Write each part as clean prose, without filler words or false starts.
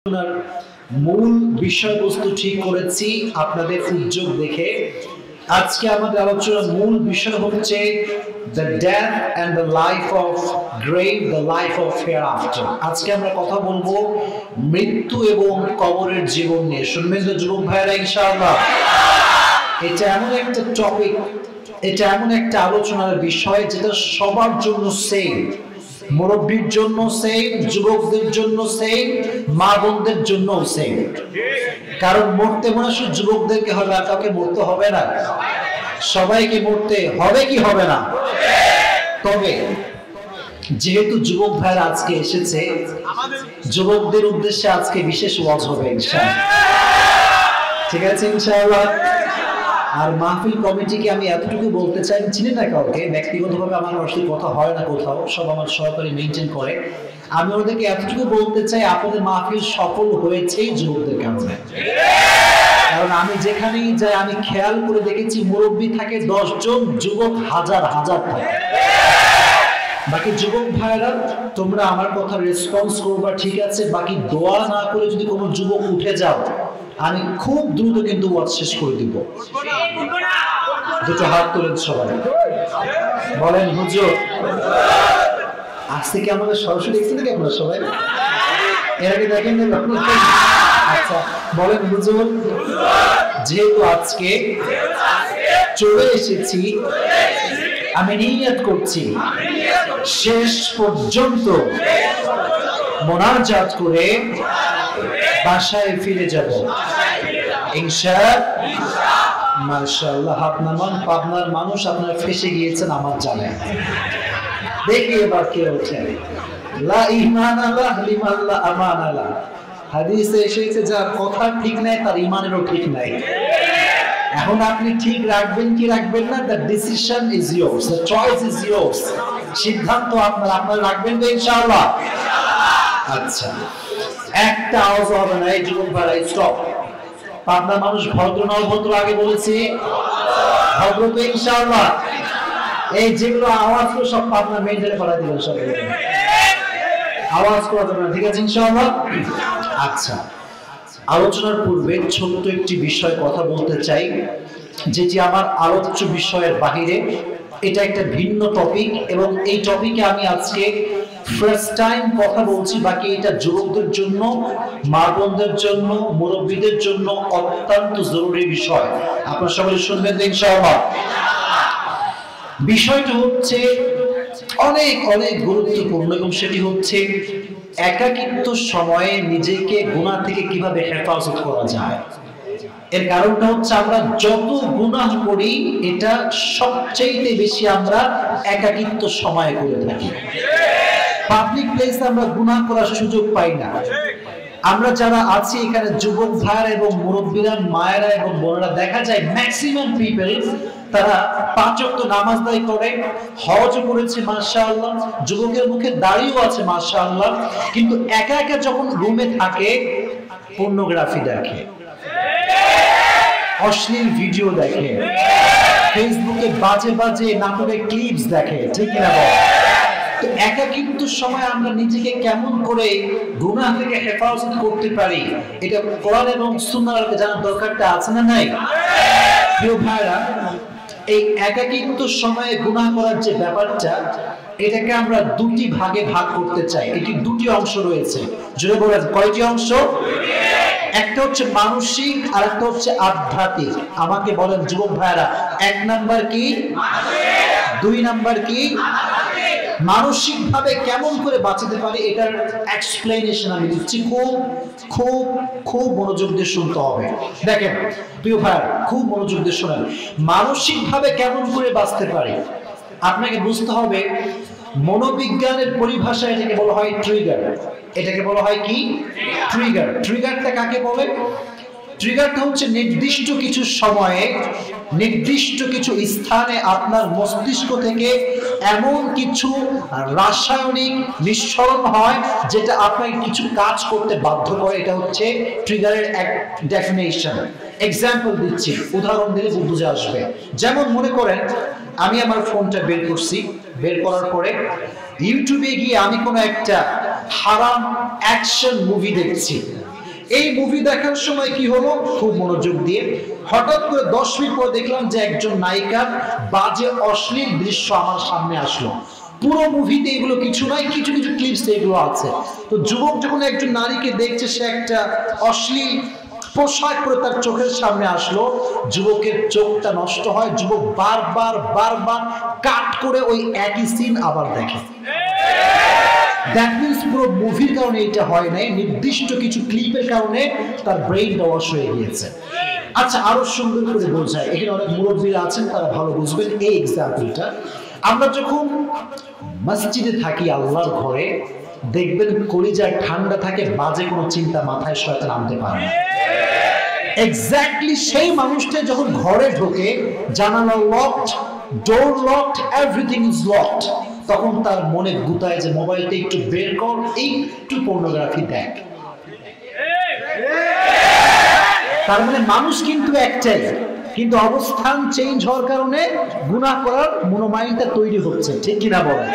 আলোচনার মূল বিষয়বস্তু ঠিক করেছি আপনাদের উদ্যোগ দেখে। আজকে আমাদের আলোচনার মূল বিষয় হচ্ছে the death and the life of grave, the life of hereafter। আজকে আমরা কথা বলবো মৃত্যু এবং কবরের জীবন নিয়ে। শুনবেন তো যুবক ভাইরা ইনশাআল্লাহ? এটা এমন একটা টপিক, এটা এমন একটা আলোচনার বিষয় যেটা সবার জন্য সেম। মুরব্বীর জন্য সেম, যুবকদের জন্য সেম, মা বোনদের জন্য সেম। কারণ মরতে মনে শুধু যুবকদেরকে হবে, আর কাউকে মরতে হবে না। সবাইকে মরতে হবে কি হবে না? তবে যেহেতু যুবক ভাইরা আজকে এসেছে, যুবকদের উদ্দেশ্যে আজকে বিশেষ ওয়াজ হবে ইনশাআল্লাহ। ঠিক আছে ইনশাআল্লাহ। আর মাহফিল কমিটিকে আমি এতটুকু বলতে চাই, চিনি না কাউকে ব্যক্তিগতভাবে, আমার আসলে কথা হয় না কোথাও, সব আমার সহকারী মেনটেন করে। আমি ওদেরকে এতটুকু বলতে চাই, আপনাদের মাহফিল সফল হয়েছেই যুবকদের কারণে। কারণ আমি যেখানেই যাই আমি খেয়াল করে দেখেছি মুরব্বী থাকে 10 জন, যুবক হাজার হাজার থাকে। বাকি যুবক ভাইরা তোমরা আমার কথা রেসপন্স করবা, ঠিক আছে। বাকি দোয়া না করে যদি কোনো যুবক উঠে যাও, আমি খুব দ্রুত কিন্তু ওয়াজ শেষ করে দিব। দুটো হাত তোলেন সবাই, বলেন হুজুর। আজকে কি আমাদের সরাসরি দেখছেন নাকি আপনারা সবাই? এর আগে দেখেন না? আচ্ছা বলেন হুজুর। যেহেতু আজকে চলে এসেছি, আমি নিয়ত করছি শেষ পর্যন্ত মোনাজাত করে বাসায় ফিরে যাব ইনশাআল্লাহ। মাশাআল্লাহ, আপনার মানুষ আপনারা ফেসে গিয়েছেন আমার জানে। দেখি এবার কে ওঠেন। লা ঈমানা লাহ লিমান লা আমানা লাহ। হাদিসে এসেছে যার কথা ঠিক নাই তার ঈমানেরও ঠিক নাই। এখন আপনি ঠিক রাখবেন কি রাখবেন না, the decision is yours, the choice is yours। সিদ্ধান্ত আপনারা রাখবেন তো ইনশাআল্লাহ? আচ্ছা, একটা আওয়াজ হবে না। এই যুবক ভাইরা স্টপ। পাবনার মানুষ ভদ্র না অভদ্র আগে বলেছি? ভদ্র তো ইনশাআল্লাহ। এই যেগুলো আওয়াজ করে সব পাবনা মেনটেন করা দিবেন, সব আওয়াজ করা যাবে না, ঠিক আছে ইনশাআল্লাহ? আচ্ছা, আলোচনার পূর্বে ছোট্ট একটি বিষয় কথা বলতে চাই, যেটি আমার আলোচ্য বিষয়ের বাহিরে। এটা একটা ভিন্ন টপিক এবং এই টপিকে আমি আজকে ফার্স্ট টাইম কথা বলছি। বাকি এটা যুবকদের জন্য, মা বোনদের জন্য, মুরব্বীদের জন্য অত্যন্ত জরুরি বিষয়। আপনারা সবাই শুনবেন তো ইনশাআল্লাহ? বিষয়টা হচ্ছে অনেক অনেক গুরুত্বপূর্ণ এবং সেটি হচ্ছে একাকিত্ব সময়ে নিজেকে গুনাহ থেকে কিভাবে হেফাজত করা যায়। এর কারণটা হচ্ছে আমরা যত গুনাহ করি এটা সবচেয়ে বেশি আমরা একাকিত্ব সময়ে করে থাকি। পাবলিক প্লেসে আমরা গুনাহ করার সুযোগ পাই না। আমরা যারা আছি এখানে যুবক ভাইরা এবং মুরব্বীরা, মায়েরা এবং বোনেরা, দেখা যায় ম্যাক্সিমাম পিপল তারা 5 ওয়াক্ত নামাজ আদায় করে, হজ করেছে মাশাআল্লাহ, যুবকের মুখে দাড়িও আছে মাশাআল্লাহ, কিন্তু একা একা যখন রুমে থাকে পর্নোগ্রাফি দেখে, অশ্লীল ভিডিও দেখে, ফেসবুকে বাজে বাজে নাটকের ক্লিপস দেখে, ঠিক না? তো একাকিত্ব সময় আমরা নিজেকে কেমন করে গুনাহ থেকে হেফাজত করতে পারি, এটা কোরআন এবং সুন্নাহর জানার দরকারটা আছে না নাই? প্রিয় ভাইরা, এই একাকিত্ব সময়ে গুনাহ করার যে ব্যাপারটা, এটাকে আমরা দুটি ভাগে ভাগ করতে চাই। এটি দুটি অংশ রয়েছে। জোরে বলেন কয়টি অংশ? একটা হচ্ছে মানসিক আর একটা হচ্ছে আধ্যাত্মিক। আমাকে বলেন যুবক ভাইরা, 1 নাম্বার কি? 2 নাম্বার কি? মানসিক ভাবে কেমন করে বাঁচাতে পারি এটার এক্সপ্লেনেশন আমি দিচ্ছি। খুব খুব খুব মনোযোগ দিয়ে শুনতে হবে। দেখেন প্রিয় ভাই, খুব মনোযোগ দিয়ে শুনেন। মানসিক ভাবে কেমন করে বাঁচতে পারি আপনাকে বুঝতে হবে। মনোবিজ্ঞানের পরিভাষায় এটাকে বলা হয় ট্রিগার। এটাকে বলা হয় কি? ট্রিগার। ট্রিগারটা কাকে বলে? ট্রিগারটা হচ্ছে নির্দিষ্ট কিছু সময়ে, নির্দিষ্ট কিছু স্থানে আপনার মস্তিষ্ক থেকে এমন কিছু রাসায়নিক নিঃসরণ হয় যেটা আপনাকে কিছু কাজ করতে বাধ্য করে। এটা হচ্ছে ট্রিগারের এক ডেফিনেশন। এক্সাম্পল দিচ্ছি, উদাহরণ দিলে বুঝে আসবে। যেমন মনে করেন আমি আমার ফোনটা বের করছি, বের করার পরে ইউটিউবে গিয়ে আমি কোনো একটা হারাম অ্যাকশন মুভি দেখছি, এই মুভি দেখার সময় কি হলো, খুব মনোযোগ দিয়ে হঠাৎ করে 10 মিনিট পর দেখলাম যে একজন নায়িকার বাজে অশ্লীল দৃশ্য আমার সামনে আসলো। পুরো মুভিতে এগুলো কিছু নয়, কিছু কিছু ক্লিপস এগুলো আছে। তো যুবক যখন একজন নারীকে দেখছে, সে একটা অশ্লীল পোশাক পরে তার চোখের সামনে আসলো, যুবকের চোখটা নষ্ট হয়। যুবক বারবার বারবার কাট করে ওই একই সিন আবার দেখে। দ্যাট মিনস পুরো মুভির কারণে এটা হয় নাই, নির্দিষ্ট কিছু ক্লিপের কারণে তার ব্রেইনটা ওয়াশ হয়ে গিয়েছে। আচ্ছা, আরো সুন্দর করে বোঝায়, এখানে অনেক মুরব্বীরা আছেন, তারা ভালো বুঝবেন এই এক্সাম্পলটা। আমরা যখন মসজিদে থাকি, আল্লাহর ঘরে, দেখবেন কলিজায় ঠান্ডা থাকে, বাজে কোনো চিন্তা মাথায় শয়তান আনতে পারে না। এক্স্যাক্টলি সেই মানুষটা যখন ঘরে ঢোকে, জানালা locked, door locked, everything is locked, তখন তার মনে গুতায় যে মোবাইলটা একটু বের কর, একটু পর্নোগ্রাফি দেখ। তার মানে মানুষ কিন্তু একটাই, কিন্তু অবস্থান চেঞ্জ হওয়ার কারণে গুনাহ করার মনোমাইন্ডটা তৈরি হচ্ছে, ঠিক কিনা বলেন?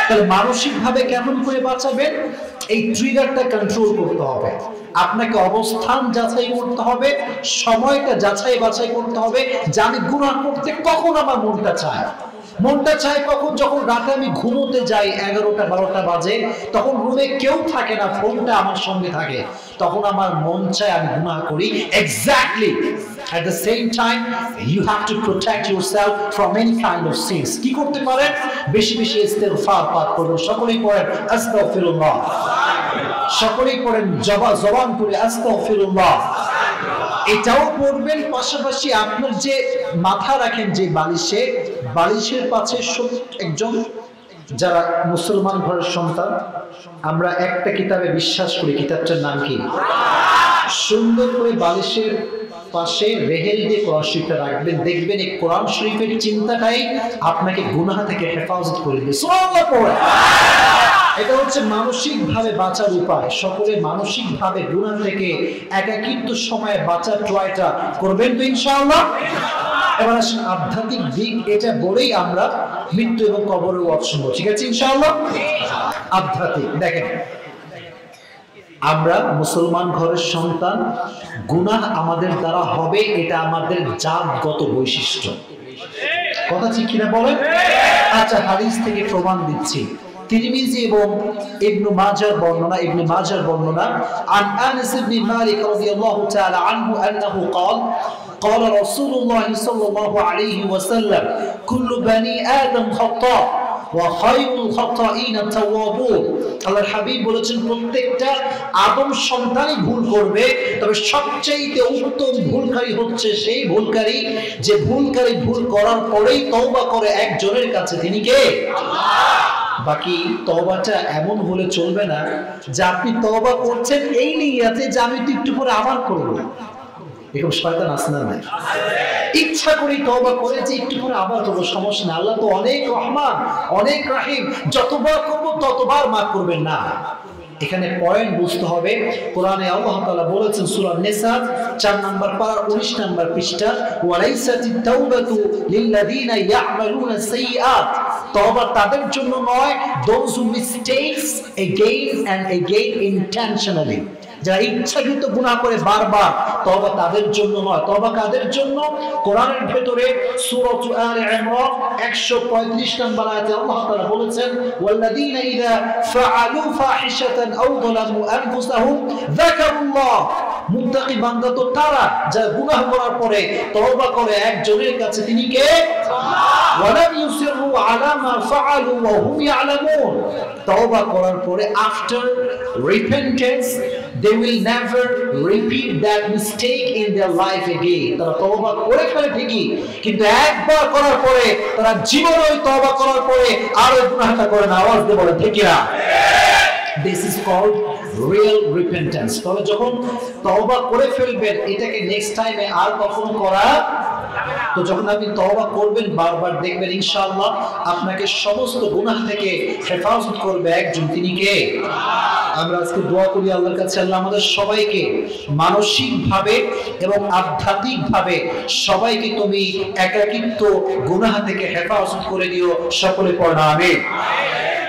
তাহলে মানসিক ভাবে কেমন করে বাঁচাবেন? এই ট্রিগারটা কন্ট্রোল করতে হবে। আপনাকে অবস্থান যাচাই করতে হবে, সময়টা যাচাই বাছাই করতে হবে যে আমি গুনাহ করতে কখন আমার মনটা চায়। মনটা চায় কখন? যখন রাতে আমি ঘুমোতে যাই, 11টা 12টা বাজে, তখন রুমে কেউ থাকে না, ফোনটা আমার সঙ্গে থাকে, তখন আমার মন চায় আমি গুনাহ করি। Exactly at the same time you have to protect yourself from any kind of sins. কি করতে পারেন? বেশি বেশি ইস্তেগফার পাঠ করুন। সকলেই পড়েন আস্তাগফিরুল্লাহ, সকলেই পড়েন জবান করে আস্তাগফিরুল্লাহ। এটাও পড়বেন, পাশাপাশি আপনার যে মাথা রাখেন যে বালিশে, বালিশের পাশে একজন, যারা মুসলমান ঘরের সন্তান, আমরা একটা কিতাবে বিশ্বাস করি, কিতাবটার নাম কি? সুন্দর করে বালিশের পাশে রেহেল দিয়ে কোরআন শরীফটা রাখবেন, দেখবেন এই কোরআন শরীফের চিন্তাটাই আপনাকে গুনাহ থেকে হেফাজত করে দিবে। সুবহানাল্লাহ পড়ে। এটা হচ্ছে মানসিক ভাবে বাঁচার উপায়। সকলে মানসিক ভাবে গুনাহ থেকে একাকিত্ব সময়ে বাঁচার ট্রাইটা করবেন তো ইনশাআল্লাহ। এবার আসেন আধ্যাত্মিক দিক, এটা বলেই আমরা মৃত্যু এবং কবরের ওয়াজ শুনবো, ঠিক আছে ইনশাআল্লাহ। আধ্যাত্মিক দেখেন, আমরা মুসলমান ঘরের সন্তান, গুনাহ আমাদের দ্বারা হবে, এটা আমাদের জাতগত বৈশিষ্ট্য। কথা ঠিক কিনা বলেন? আচ্ছা, হাদিস থেকে প্রমাণ দিচ্ছি। তিরমিজি এবং ইবনে মাজার বর্ণনা عن انس بن مالك رضي الله تعالى عنه انه قال رسول الله صلى الله عليه وسلم كل بني آدم خطاء وخير الخطائين التوابون। আল্লাহর হাবিব বলেছেন প্রত্যেকটা আদম সন্তানই ভুল করবে, তবে সবচেয়ে উত্তম ভুলকারী হচ্ছে সেই ভুলকারী যে ভুলকারী ভুল করার পরেই তওবা করে একজনের কাছে, তিনি কে? আল্লাহ। বাকি তওবাটা এমন হলে চলবে না যে আপনি তওবা করছেন এই নিয়তে যে আমি তো একটু পরে আবার করব। এরকম শয়তান আছে না? নাই। ইচ্ছা করে তওবা করে যে একটু পরে আবার করব, সমস্যা না, আল্লাহ তো অনেক রহমান, অনেক রহিম, যতবার করব ততবার মাফ করবেন না। এখানে পয়েন্ট বুঝতে হবে। কোরআনে আল্লাহ তাআলা বলেছেন সূরা নিসা 4 নম্বর পারা 19 নম্বর পৃষ্ঠা, ওয়ালাইসাতিত তাওবাতু লিল্লাযিনা ইয়া'মালুনা সাইয়্যাত, তওবা তাদের জন্য নয়, those who mistakes again and again intentionally, যারা ইচ্ছাকৃত গুনাহ করে বারবার, তওবা তাদের জন্য নয়। তওবা কাদের জন্য? কোরআনের ভেতরে সূরা আলে ইমরান 135 নম্বর আয়াতে আল্লাহ তাআলা বলেছেন, ওয়াল্লাযীনা ইযা ফাআলু ফাহিশাতান আও যালামু আনফুসাহুম যাকারুল্লাহ, মুত্তাকি বান্দা তো তারা যারা গুনাহ করার পরে তওবা করে একজনের কাছে, তিনি কে? আল্লাহ। ওয়ালাম ইউসিরু আলা মা ফাআলু ওয়া হুম ইয়ালামুন, তওবা করার পরে after repentance they will never repeat that mistake in their life again. তারা তওবা করে ফেলে ঠিকই, কিন্তু একবার করার পরে তারা জীবনে তওবা করার পরে আর ওই গুনাহটা করে না। আওয়াজ দিয়ে বলেন ঠিক কিনা? This is called real repentance. তবে যখন তওবা করে ফেলবেন, এটাকে নেক্সট টাইমে আর কখনো করা, তো যখন আপনি তওবা করবেন বারবার, দেখবেন ইনশাআল্লাহ আপনাকে সমস্ত গুনাহ থেকে হেফাজত করবে একজন, তিনি কে? আমরা আজকে দোয়া করি আল্লাহর কাছে, আল্লাহ আমাদের সবাইকে মানসিক ভাবে এবং আধ্যাত্মিক ভাবে সবাইকে তুমি একাকিত্ব গুনাহ থেকে হেফাজত করে দিও। সকলে পড়েন আমিন।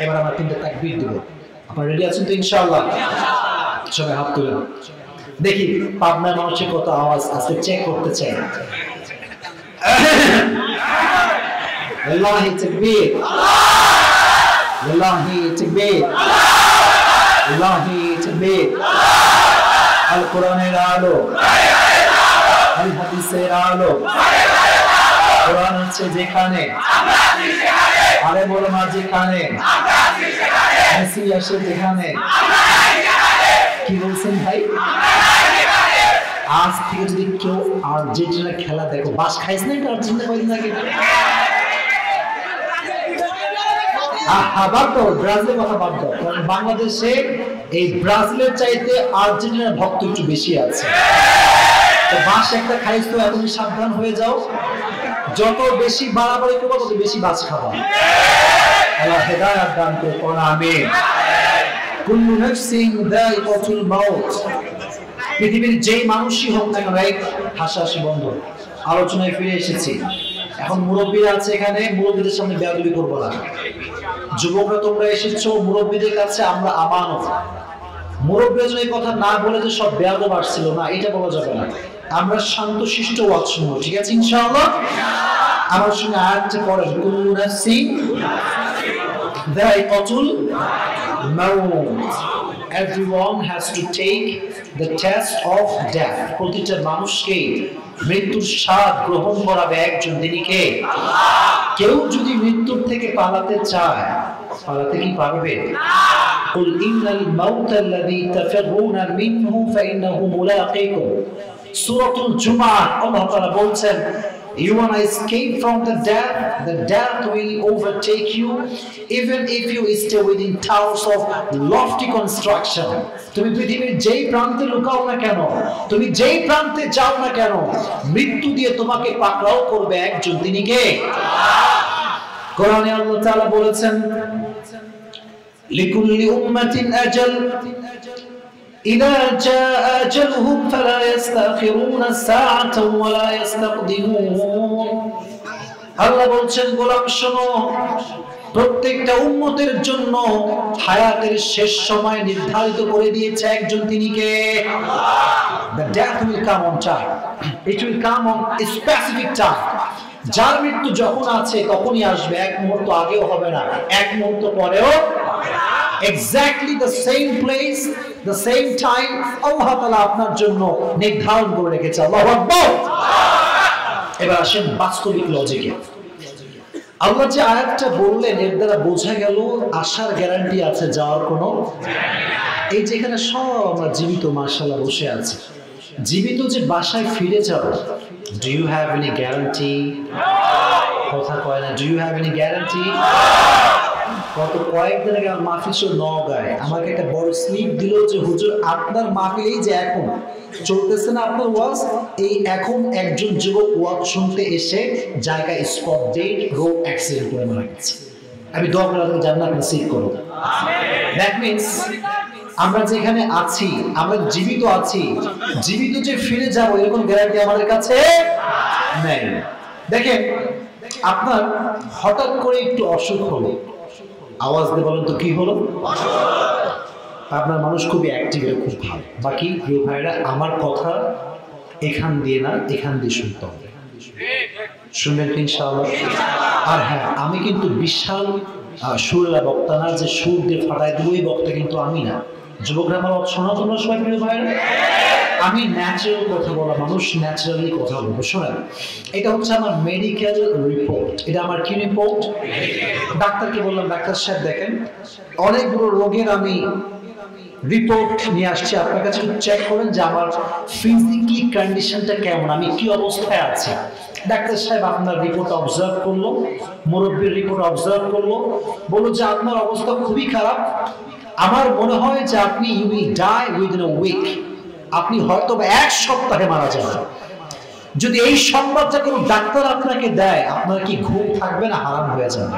এবার আমরা তিনটা তাকবীর দেব। আপনারা রেডি আছেন তো ইনশাআল্লাহ? সবাই হাত তুলেন। দেখি পাবনার মানুষের কত আওয়াজ আজকে চেক করতে চাই। আল্লাহু তাকবীর, আল্লাহু তাকবীর, আল্লাহু তাকবীর। আল কোরআনের আলো, আল হাদিসের আলো, কোরআন হচ্ছে যেখানে, আরে বলো না যেখানে, মেসি আসে যেখানে। কি বলছেন ভাই? আজ থেকে যদি কেউ আর্জেন্টিনার খেলা দেখো, বাস খাইছ না এটা আর্জেন্টিনা কয়দিন আগে? বাদ দাও, ব্রাজিলের কথা বাদ দাও, কারণ বাংলাদেশে এই ব্রাজিলের চাইতে আর্জেন্টিনার ভক্ত একটু বেশি আছে। তো বাস একটা খাইছ তো এখনই সাবধান হয়ে যাও, যত বেশি বাড়াবাড়ি করবো তত বেশি বাস খাবা। আল্লাহ হেদায়েত দান করে কোন আমিন। কুল্লু নাফসিন যায়িকাতুল মাউত। পৃথিবীর যেই মানুষই হোক না কেন, হাসাহাসি বন্ধ, আলোচনায় ফিরে এসেছি। এখন মুরব্বীরা আছে এখানে, মুরব্বীদের সামনে বেয়াদবি করবো না। যুবকরা তোমরা এসেছো, মুরব্বীদের কাছে আমরা আমানত। মুরব্বীরা যদি এই কথা না বলে যে সব বেয়াদব আসছিল, না, এটা বলা যাবে না। আমরা শান্তশিষ্ট ওয়াজ শুনবো, ঠিক আছে ইনশাআল্লাহ? আমার সঙ্গে আয়াতটা পড়েন, কুল্লু নাফসিন যায়িকাতুল মাউত। Everyone has to take the test of death. প্রতিটা মানুষকে মৃত্যুর স্বাদ গ্রহণ করাবে একজন, তিনি কে? আল্লাহ। কেউ যদি মৃত্যুর থেকে পালাতে চায়, পালাতে কি পারবে? قل إن الموت الذي تفرون منه فإنه ملاقيكم. সূরাতুল জুমআহ আল্লাহ তাআলা বলছেন, you want to escape from the death will overtake you even if you stay within towers of lofty construction. তুমি পৃথিবীর যেই প্রান্তে লুকাও না কেন, তুমি যেই প্রান্তে যাও না কেন, মৃত্যু দিয়ে তোমাকে পাকড়াও করবে একজন, তিনি কে? আল্লাহ। কোরআনে আল্লাহ তাআলা বলেছেন, লিকুল্লি উম্মাতিন আজাল إذا جاء أجلهم فلا يستأخرون ساعة ولا يستقدمون. আল্লাহ বলছেন, গোলাম শোনো, প্রত্যেকটা উম্মতের জন্য হায়াতের শেষ সময় নির্ধারিত করে দিয়েছে একজন, তিনি কে? আল্লাহ। The death will come on time. It will come on a specific time. যার মৃত্যু যখন আছে তখনই আসবে, এক মুহূর্ত আগেও হবে না, এক মুহূর্ত পরেও হবে না। Exactly the same place, the same time আল্লাহ তাআলা আপনার জন্য নির্ধারণ করে রেখেছে। আল্লাহু আকবার। এবার আসেন বাস্তবিক লজিকে। আল্লাহ যে আয়াতটা বললেন, এর দ্বারা বোঝা গেল আসার গ্যারান্টি আছে, যাওয়ার কোনো। এই যেখানে সব আমরা জীবিত মাশাআল্লাহ বসে আছি, জীবিত যে বাসায় ফিরে যাব, do you have any guarantee? কথা কয় না, do you have any guarantee? গত কয়েকদিন আগে আমার মাহফিল ছিল নওগাঁয়, আমাকে একটা বড় স্লিপ দিল যে হুজুর আপনার মাহফিল এই যে এখন চলতেছে না আপনার ওয়াজ, এই এখন একজন যুবক ওয়াজ শুনতে এসে জায়গায় স্পট ডেট রোড অ্যাক্সিডেন্ট করে মারা গেছে। আমি দোয়া করে আপনাকে জান্নাত নসিব করব। দ্যাট মিন্স আমরা যেখানে আছি, আমরা জীবিত আছি, জীবিত যে ফিরে যাব এরকম গ্যারান্টি আমাদের কাছে নেই। দেখেন, আপনার হঠাৎ করে একটু অসুখ হলো, আওয়াজ দিয়ে বলেন তো কি হলো? আপনার মানুষ খুবই অ্যাক্টিভ, খুব ভালো। বাকি প্রিয় ভাইরা, আমার কথা এখান দিয়ে না, এখান দিয়ে শুনতে হবে, শুনবেন ইনশাআল্লাহ? আর হ্যাঁ, আমি কিন্তু বিশাল সুরলা বক্তা না যে সুর দিয়ে ফাটাই দেবো, এই বক্তা কিন্তু আমি না। যুবকরা আমার শোনা তোমরা সবাই প্রিয় ভাইরা, আমি ন্যাচারাল কথা বলা মানুষ, ন্যাচারালি কথা বলবো। শোনেন, এটা হচ্ছে আমার মেডিকেল রিপোর্ট। এটা আমার কি রিপোর্ট? ডাক্তারকে বললাম, ডাক্তার সাহেব দেখেন, অনেকগুলো রোগের আমি রিপোর্ট নিয়ে আসছি, আপনার কাছে চেক করেন যে আমার ফিজিক্যালি কন্ডিশনটা কেমন, আমি কি অবস্থায় আছি। ডাক্তার সাহেব আপনার রিপোর্ট অবজার্ভ করলো, মুরব্বীর রিপোর্ট অবজার্ভ করলো, বললো যে আপনার অবস্থা খুবই খারাপ, আমার মনে হয় যে আপনি you will die within a week, আপনি হয়তো এক সপ্তাহে মারা যাবেন। যদি এই সংবাদটা কোনো ডাক্তার আপনাকে দেয়, আপনার কি ঘুম থাকবে না হারাম হয়ে যাবে?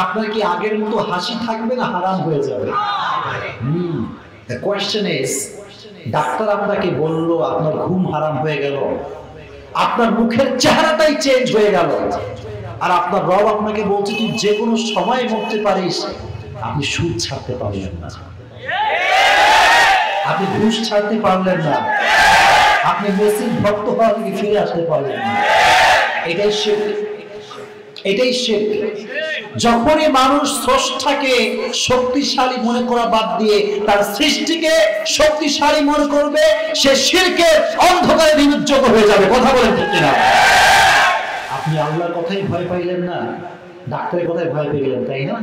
আপনার কি আগের মতো হাসি থাকবে না হারাম হয়ে যাবে? The question is, ডাক্তার আপনাকে বলল আপনার ঘুম হারাম হয়ে গেল, আপনার মুখের চেহারাটাই চেঞ্জ হয়ে গেল, আর আপনার রব আপনাকে বলছে তুই যে কোনো সময় মরতে পারিস, আপনি সুদ ছাড়তে পারবেন না। আপনি ঘুষ ছাড়তে পারলেন না, আপনি মেসির ভক্ত হওয়া থেকে ফিরে আসতে পারলেন না। এটাই শিরক, এটাই শিরক। যখনই মানুষ স্রষ্টাকে শক্তিশালী মনে করা বাদ দিয়ে তার সৃষ্টিকে শক্তিশালী মনে করবে, সে শিরকের অন্ধকারে নিমজ্জিত হয়ে যাবে। কথা বলেন ঠিক কিনা? আপনি আল্লাহর কথাই ভয় পাইলেন না, ডাক্তারের কথায় ভয় পেয়ে গেলেন, তাই না?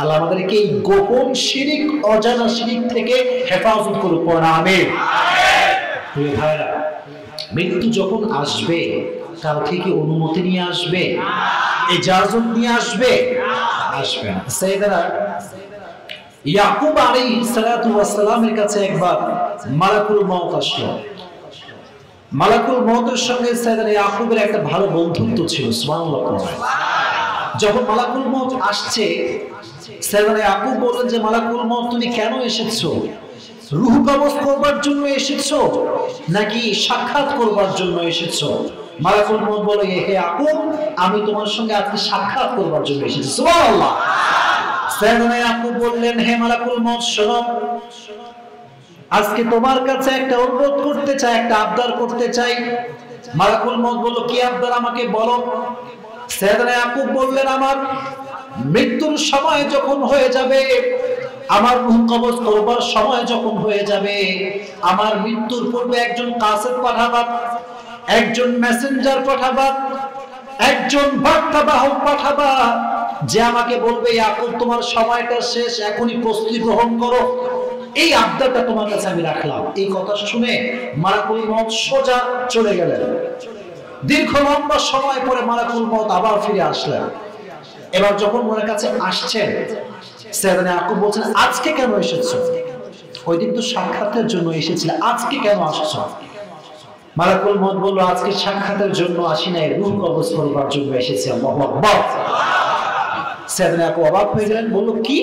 আল্লাহ আমাদেরকে এই গোপন শিরিক, অজানা শিরিক থেকে হেফাজত করুক। আমিন। প্রিয় ভাইরা, মৃত্যু যখন আসবে কাল থেকে অনুমতি নিয়ে আসবে, ইজাজত নিয়ে আসবে? আসবে না। সাইয়েদনা ইয়াকুব আলাইহিস সালাতু ওয়াস সালামের কাছে একবার মালাকুল মউত আসলো। মালাকুল মউতের সঙ্গে সাইয়েদনা ইয়াকুবের একটা ভালো বন্ধুত্ব ছিল। সুবহানাল্লাহ। যখন মালাকুল মউত আসছে, সাইয়েদনা ইয়াকুব বললেন যে মালাকুল মউত তুমি কেন এসেছো? রূহ কবজ করবার জন্য এসেছো নাকি সাক্ষাৎ করবার জন্য এসেছো? মালাকুল মউত বলে, হে ইয়াকুব, আমি তোমার সঙ্গে আজকে সাক্ষাৎ করবার জন্য এসেছি। সুবহানাল্লাহ। সাইয়েদনা ইয়াকুব বললেন, হে মালাকুল মউত, শোনো, আজকে তোমার কাছে একটা অনুরোধ করতে চাই, একটা আবদার করতে চাই। মালাকুল মউত বলল, কি আবদার, আমাকে বলো। সাইয়েদনা ইয়াকুব বললেন, আমার মৃত্যুর সময় যখন হয়ে যাবে, আমার রূহ কবজ করবার সময় যখন হয়ে যাবে, আমার মৃত্যুর পূর্বে একজন কাসেদ পাঠাবা, একজন মেসেঞ্জার পাঠাবা, একজন বার্তাবাহক পাঠাবা, যে আমাকে বলবে ইয়াকুব তোমার সময়টা শেষ, এখনই প্রস্তুতি গ্রহণ করো। এই আবদারটা তোমার কাছে আমি রাখলাম। এই কথা শুনে মালাকুল মউত সোজা চলে গেলেন। দীর্ঘ লম্বা সময় পরে মালাকুল মউত আবার ফিরে আসলেন। এবার যখন ওনার কাছে আসছেন, সাইয়েদনা ইয়াকুব বলছেন, আজকে কেন এসেছো? ওই দিন তো সাক্ষাতের জন্য এসেছিলে, আজকে কেন আসছো? মালাকুল মউত বলল, আজকে সাক্ষাতের জন্য আসি নাই, রূহ কবজ করবার জন্য এসেছি। আল্লাহু আকবার। সাইয়েদনা ইয়াকুব অবাক হয়ে গেলেন, বলল, কি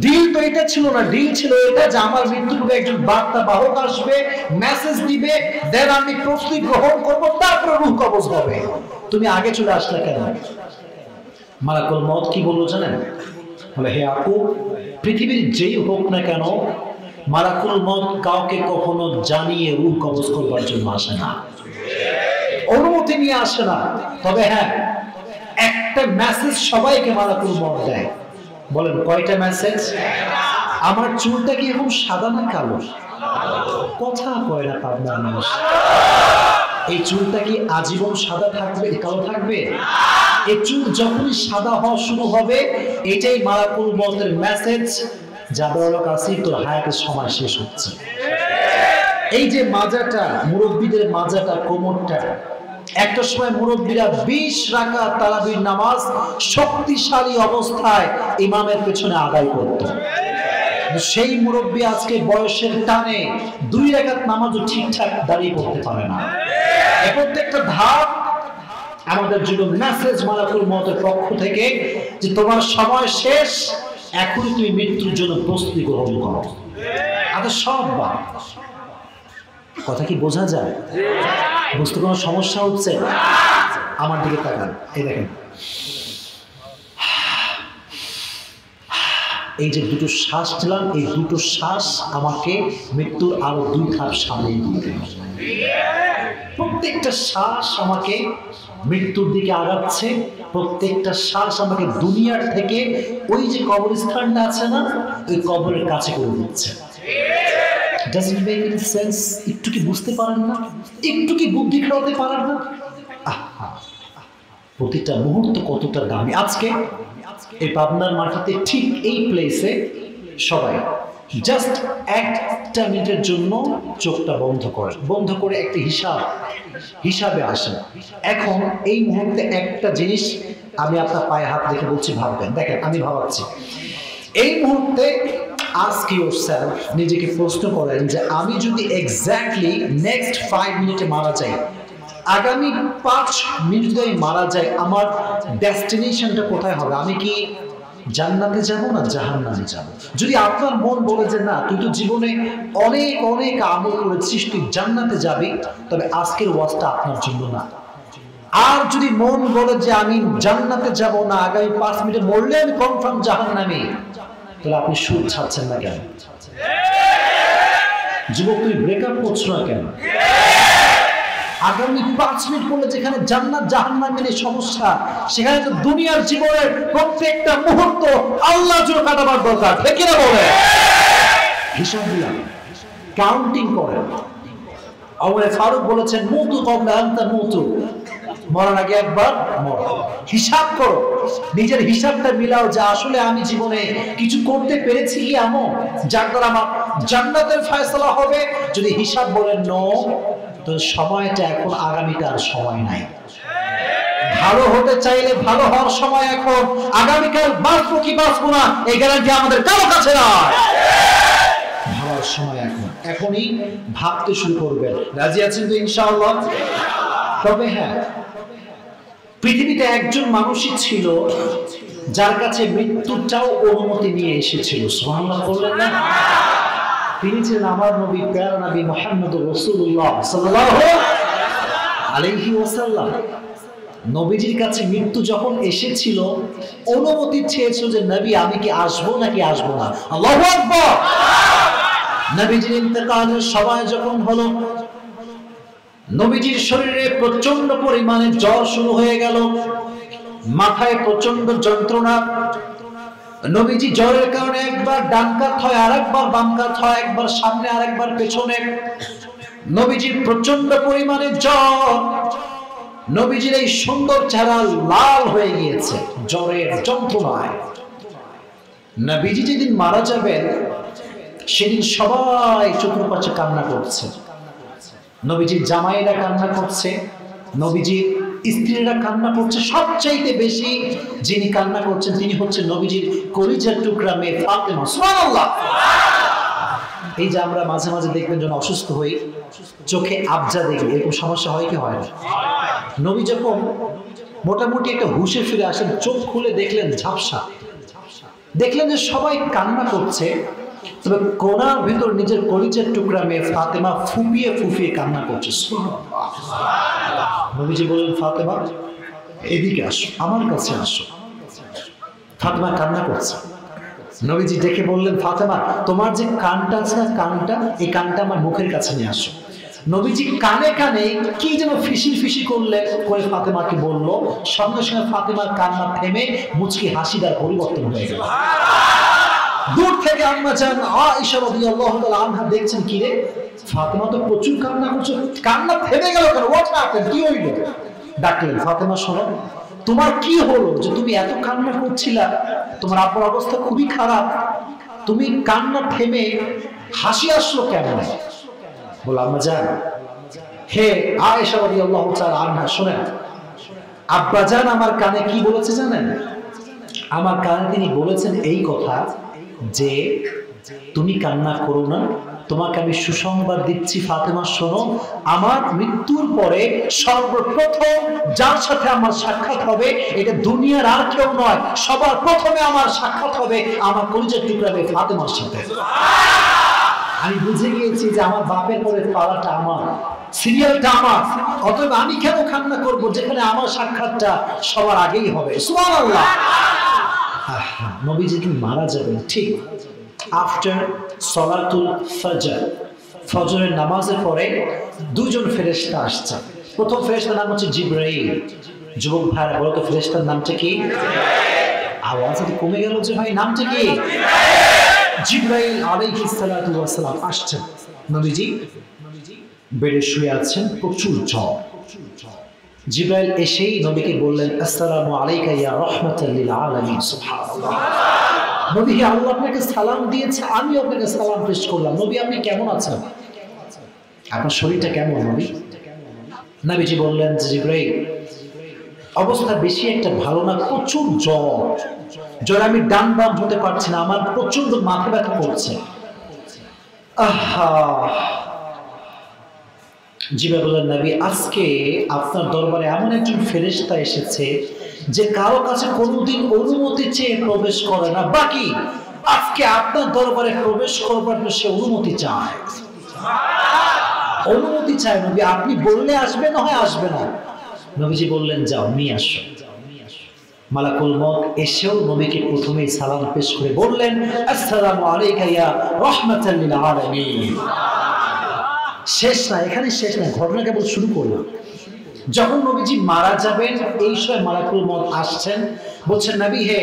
ডিল? তো এটা ছিল না, ডিল ছিল এটা যে আমার মৃত্যুর পূর্বে একজন বার্তাবাহক আসবে, মেসেজ দিবে, দেন আমি প্রস্তুতি গ্রহণ করব, তারপর রূহ কবজ হবে। তুমি আগে চলে আসলে কেন? মালাকুল মউত কি বললো জানেন? বলে, হে ইয়াকুব, পৃথিবীর যেই হোক না কেন, মালাকুল মউত কাউকে কখনো জানিয়ে রূহ কবজ করবার জন্য আসে না, অনুমতি নিয়ে আসে না। তবে হ্যাঁ, একটা মেসেজ সবাইকে মালাকুল মউত দেয়। বলেন, কয়টা মেসেজ? আমার চুলটা কি এখন সাদা না কালো? কথা কয় না পাবনার মানুষ। এই চুলটা কি আজীবন সাদা থাকবে, কালো থাকবে? এই চুল যখনই সাদা হওয়া শুরু হবে, এটাই মালাকুল মউতের মেসেজ, যাদের কাছে তোর হায়াতের সময় শেষ হচ্ছে। এই যে মাজাটা, মুরব্বীদের মাজাটা, কোমরটা, একটা সময় মুরব্বীরা 20 রাকাত তারাবির নামাজ শক্তিশালী অবস্থায় ইমামের পেছনে আদায় করত। সেই মুরব্বী আজকে বয়সের টানে 2 রাকাত নামাজও ঠিকঠাক দাঁড়িয়ে পড়তে পারে না। এই প্রত্যেকটা ধাপ আমাদের জন্য মেসেজ মালাকুল মউতের পক্ষ থেকে, যে তোমার সময় শেষ, এখনই তুমি মৃত্যুর জন্য প্রস্তুতি গ্রহণ করো। আচ্ছা, সব বাদ। কথা কি বোঝা যায়? বুঝতে কোনো সমস্যা হচ্ছে? আমার দিকে তাকান, এই দেখেন, এই যে দুটো শ্বাস নিলাম, এই দুটো শ্বাস আমাকে মৃত্যুর আরো 2 ধাপ সামনে দিয়ে দেবে। প্রত্যেকটা শ্বাস আমাকে মৃত্যুর দিকে আগাচ্ছে, প্রত্যেকটা শ্বাস আমাকে দুনিয়ার থেকে ওই যে কবরস্থানটা আছে না, ওই কবরের কাছে করে দিচ্ছে। Doesn't make any sense? একটু কি বুঝতে পারেন না? একটু কি বুদ্ধি খাওয়াতে পারেন না? প্রতিটা মুহূর্ত কতটা দামি। আজকে এই পাবনার মাটিতে ঠিক এই প্লেসে সবাই জাস্ট 1 মিনিটের জন্য চোখটা বন্ধ করে একটা হিসাবে আসেন। এখন এই মুহূর্তে একটা জিনিস আমি আপনার পায়ে হাত রেখে বলছি, ভাববেন। দেখেন, আমি ভাবাচ্ছি, এই মুহূর্তে ask yourself, নিজেকে প্রশ্ন করেন যে আমি যদি এক্স্যাক্টলি নেক্সট 5 মিনিটে মারা যাই, আগামী 5 মিনিট যদি মারা যাই, আমার ডেস্টিনেশনটা কোথায় হবে? আমি কি জান্নাতে যাব না জাহান্নামে যাব? যদি আপনার মন বলে যে না, তুই তো জীবনে অনেক অনেক আমল করেছিস, তুই জান্নাতে যাবি, তবে আজকের ওয়াজটা আপনার জন্য না। আর যদি মন বলে যে আমি জান্নাতে যাব না, আগামী 5 মিনিটে মরলে আমি কনফার্ম জাহান্নামে, তাহলে আপনি সুদ ছাড়ছেন না কেন? যুবক, তুমি ব্রেকআপ করছো না কেন? আগামী 5 মিনিট পরে যেখানে জান্নাত জাহান্নাম নিয়ে সমস্যা, সেখানে তো দুনিয়ার জীবনের প্রত্যেকটা মুহূর্ত আল্লাহর জন্য কাটাবার দরকার, ঠিক কি না বলে? হিসাব দিলাম, কাউন্টিং করেন। ওমর ফারুক বলেছেন, মুতু ক্বাবলা আন তামুতু, মরার আগে একবার মরো। হিসাব করো, নিজের হিসাবটা মিলাও যে আসলে আমি জীবনে কিছু করতে পেরেছি কি এমন যার দ্বারা আমার জান্নাতের ফয়সালা হবে। যদি হিসাব বলেন নো, তো সময়টা এখন, আগামীকার সময় নাই। ভালো হতে চাইলে ভালো হওয়ার সময় এখন, আগামীকাল বাঁচবো কি বাঁচবো না এই গ্যারান্টি আমাদের কারো কাছে নয়। ভাবার সময় এখন, এখনই ভাবতে শুরু করবেন। রাজি আছেন তো ইনশাআল্লাহ? তবে হ্যাঁ, পৃথিবীতে একজন মানুষই ছিল যার কাছে মৃত্যুটাও অনুমতি নিয়ে এসেছিল। সুবহানাল্লাহ বললেন না? তিনি ছিলেন আমার নবী, প্যারা নবী মুহাম্মদুর রাসূলুল্লাহ সাল্লাল্লাহু আলাইহি ওয়াসাল্লাম। নবীজির কাছে মৃত্যু যখন এসেছিল, অনুমতি চেয়েছিল যে নবী আমি কি আসবো নাকি আসবো না। আল্লাহু আকবার। নবীজির ইন্তেকালের সময় যখন হলো, নবীজির শরীরে প্রচন্ড পরিমাণে জ্বর শুরু হয়ে গেল, মাথায় প্রচন্ড যন্ত্রণা। নবীজি জ্বরের কারণে একবার ডান কাত হয়, আরেকবার বাম কাত হয়, একবার সামনে আরেকবার পেছনে। নবীজির প্রচন্ড পরিমাণে জ্বর, নবীজির এই সুন্দর চেহারা লাল হয়ে গিয়েছে জ্বরের যন্ত্রণায়। নবীজি যেদিন মারা যাবেন, সেদিন সবাই চতুর্পাশে কান্না করছে। নবীজির জামাইরা কান্না করছে, নবীজির স্ত্রীরা কান্না করছে। সবচাইতে বেশি যিনি কান্না করছেন তিনি হচ্ছেন নবীজির কলিজার টুকরা মেয়ে ফাতেমা। সুবহানাল্লাহ। এই যে আমরা মাঝে মাঝে দেখবেন যখন অসুস্থ হই, চোখে আবজা দেখি, এরকম সমস্যা হয় কি হয় না? নবী যখন মোটামুটি একটা হুঁশে ফিরে আসেন, চোখ খুলে দেখলেন ঝাপসা, দেখলেন যে সবাই কান্না করছে, তবে কোনার ভিতর নিজের কলিজার টুকরা মেয়ে ফাতেমা ফুপিয়ে ফুপিয়ে কান্না করছে। নবীজি বললেন, ফাতেমা এদিকে আসো, আমার কাছে আসো। ফাতেমা কান্না করছে। নবীজি ডেকে বললেন, ফাতেমা তোমার যে কানটা আছে না, কানটা, এই কানটা আমার মুখের কাছে নিয়ে আসো। নবীজি কানে কানে কি যেন ফিসি ফিসি করে ফাতেমাকে বললো। সঙ্গে সঙ্গে ফাতেমার কান্না থেমে মুচকি হাসিদার পরিবর্তন হয়ে গেল। দূর থেকে আম্মা জান আয়েশা রাদিয়াল্লাহু তাআলা আনহা দেখছেন, কি রে ফাতেমা তো প্রচুর কান্না করছে, কান্না থেমে গেল কেন? What happened? কি হইল? ডাকলেন, ফাতেমা শোনো, তোমার কি হলো যে তুমি এত কান্না করছিলা? তোমার আব্বার অবস্থা খুবই খারাপ, তুমি কান্না থেমে হাসি আসলো কেমন? বল, আম্মা জান, হে আয়েশা রাদিয়াল্লাহু তাআলা আনহা শুনেন, আব্বা জান আমার কানে কি বলেছে জানেন? আমার কানে তিনি বলেছেন এই কথা যে তুমি কান্না করো না, তোমাকে আমি সুসংবাদ দিচ্ছি ফাতেমা, শোনো, আমার মৃত্যুর পরে সর্বপ্রথম যার সাথে আমার সাক্ষাৎ হবে, এটা দুনিয়ার আর কেউ নয়, সবার প্রথমে আমার সাক্ষাৎ হবে আমার কলিজার টুকরা ফাতেমার সাথে। আমি বুঝে গিয়েছি যে আমার বাপের পরে পালাটা আমার, সিরিয়ালটা আমার, অতএব আমি কেন কান্না করবো যেখানে আমার সাক্ষাৎটা সবার আগেই হবে। সুবহানাল্লাহ। নবীজি মারা যাবেন ঠিক আফটার সলাতুল ফজর, ফজরের নামাজের পরে দুজন ফেরেশতা আসছে। প্রথম ফেরেশতার নাম হচ্ছে জিবরাইল। যুবক ভাইরা বলো তো ফেরেশতার নামটা কি? আওয়াজ একটু কমে গেল যে ভাই, নামটা কি? জিবরাইল আলাইহিস সালাতু ওয়াস সালাম আসছেন। নবীজি বেডে শুয়ে আছেন, প্রচুর জ্বর। জিবরাইল এসেই নবীকে বললেন, আসসালামু আলাইকা ইয়া রাহমাতাল লিল আলামিন। সুবহানাল্লাহ। নবী, আল্লাহ আপনাকে সালাম দিয়েছে, আমি আপনাকে সালাম পেশ করলাম। নবী আপনি কেমন আছেন? আপনার শরীরটা কেমন নবী? নবীজি বললেন, জিবরাইল অবস্থা বেশি একটা ভালো না, প্রচুর জ্বর, জ্বর আমি ডান বাম হতে পারছি না, আমার প্রচন্ড মাথা ব্যথা করছে। আহা। জিবরাইল বললেন, নবী আজকে আপনার দরবারে এমন একজন ফেরেশতা এসেছে যে কারো কাছে কোনোদিন অনুমতি চেয়ে প্রবেশ করে না, বাকি আজকে আপনার দরবারে প্রবেশ করবার জন্য সে অনুমতি চায়। অনুমতি চায় নবী, আপনি বললে আসবে, না হয় আসবে না। নবীজি বললেন, যাও নিয়ে আসো। মালাকুল মউত এসেও নবীকে প্রথমেই সালাম পেশ করে বললেন, আসসালামু আলাইকা ইয়া রাহমাতাল লিল আলামিন। শেষ না, এখানে শেষ না, ঘটনা কেবল শুরু করলাম। যখন নবীজি মারা যাবেন এই সময় মালাকুল মউত আসছেন, বলছেন, নবী হে,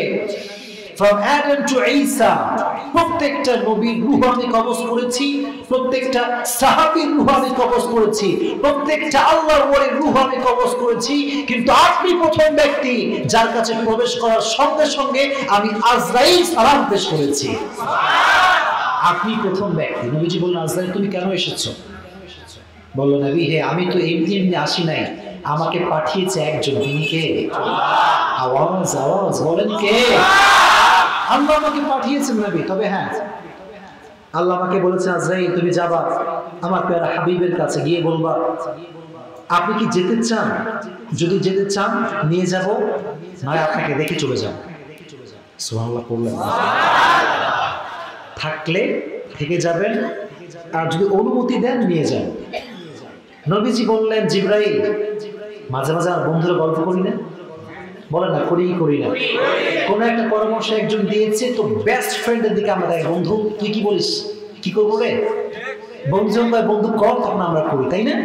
from Adam to Isa, প্রত্যেকটা নবীর রূহ আমি কবজ করেছি, প্রত্যেকটা সাহাবীর রূহ আমি কবজ করেছি, প্রত্যেকটা আল্লাহর ওলির রূহ আমি কবজ করেছি, কিন্তু আপনি প্রথম ব্যক্তি যার কাছে প্রবেশ করার সঙ্গে সঙ্গে আমি আজরাইল সালাম পেশ করেছি। আপনি প্রথম ব্যক্তি। নবীজি বললেন, আজরাইল তুমি কেন এসেছো? বলল, নবী হে, আমি তো এমনি এমনি আসি নাই, আমাকে পাঠিয়েছে একজন। তিনি কে? আওয়াজ আওয়াজ বলেন, কে? আল্লাহ আমাকে পাঠিয়েছেন নবী। তবে হ্যাঁ, আল্লাহ আমাকে বলেছেন, আজরাইল তুমি যাবা আমার প্যারা হাবিবের কাছে, গিয়ে বলবা আপনি কি যেতে চান? যদি যেতে চান নিয়ে যাব, নয় আপনাকে দেখে চলে যাব। সুবহানাল্লাহ পড়লেন। থাকলে থেকে যাবেন, আর যদি অনুমতি দেন নিয়ে যাবেন। নবীজি বললেন, জিবরাইল, মাঝে মাঝে আমার বন্ধুরা গল্প করি না? বলেন না, করি না? কোন একটা পরামর্শ একজন দিয়েছে, তো বেস্ট ফ্রেন্ডের দিকে আমরা দেখ, বন্ধু তুই কি বলিস, কি করবো রে? বন্ধু কর, তখন আমরা করি, তাই না?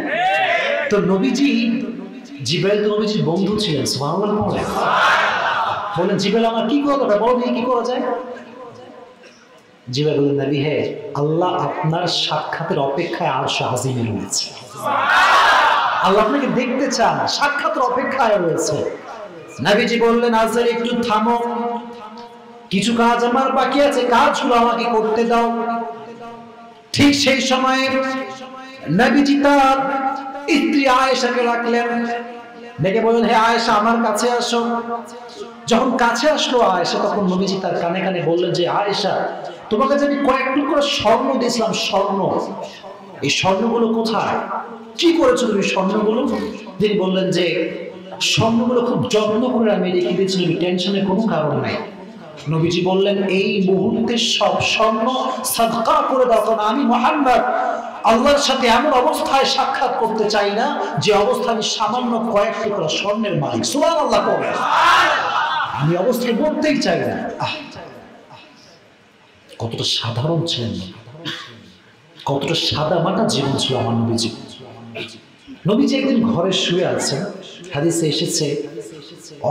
তো নবীজি, জিবরাইল তো নবীজির বন্ধু ছিলেন। সুবহানাল্লাহ বলেন, জিবরাইল আমার কি করা দরকার, বলো কি করা যায়? জিবরাইল বললেন, নবী হে, আল্লাহ আপনার সাক্ষাতের অপেক্ষায় আরশ আজিমে রয়েছে। আল্লাহ আপনাকে দেখতে চান, সাক্ষাতের অপেক্ষায় রয়েছে। নবীজি বললেন, আজরাইল একটু থামো, কিছু কাজ আমার বাকি আছে, কাজগুলো আমাকে করতে দাও। ঠিক সেই সময়ে নবীজি তার স্ত্রী আয়েশাকে রাখলেন, ডেকে বললেন, হে আয়েশা, আমার কাছে আসো। যখন কাছে আসলো আয়েশা, তখন নবীজি তার কানে কানে বললেন যে, আয়েশা, তোমাকে যে আমি কয়েক টুকরো স্বর্ণ দিয়েছিলাম, স্বর্ণ, এই স্বর্ণগুলো কোথায়? কি করেছো তুমি স্বর্ণগুলো? তিনি বললেন যে, স্বর্ণগুলো খুব যত্ন করে আমি রেখে দিয়েছিলাম, টেনশনের কোনো কারণ নাই। নবীজি বললেন, এই মুহূর্তে সব স্বর্ণ সাদকা করে দাও, কারণ আমি মুহাম্মদ আল্লাহর সাথে এমন অবস্থায় সাক্ষাৎ করতে চাই না যে অবস্থা আমি সামান্য কয়েক টুকরা স্বর্ণের মালিক। সুবহানাল্লাহ পড়ে, আমি অবস্থায় বলতেই চাই না। কতটা সাধারণ ছিলেন, কতটা সাদা মাটা জীবন ছিল আমার নবীজি। নবীজি একদিন ঘরে শুয়ে আছেন, হাদিসে এসেছে,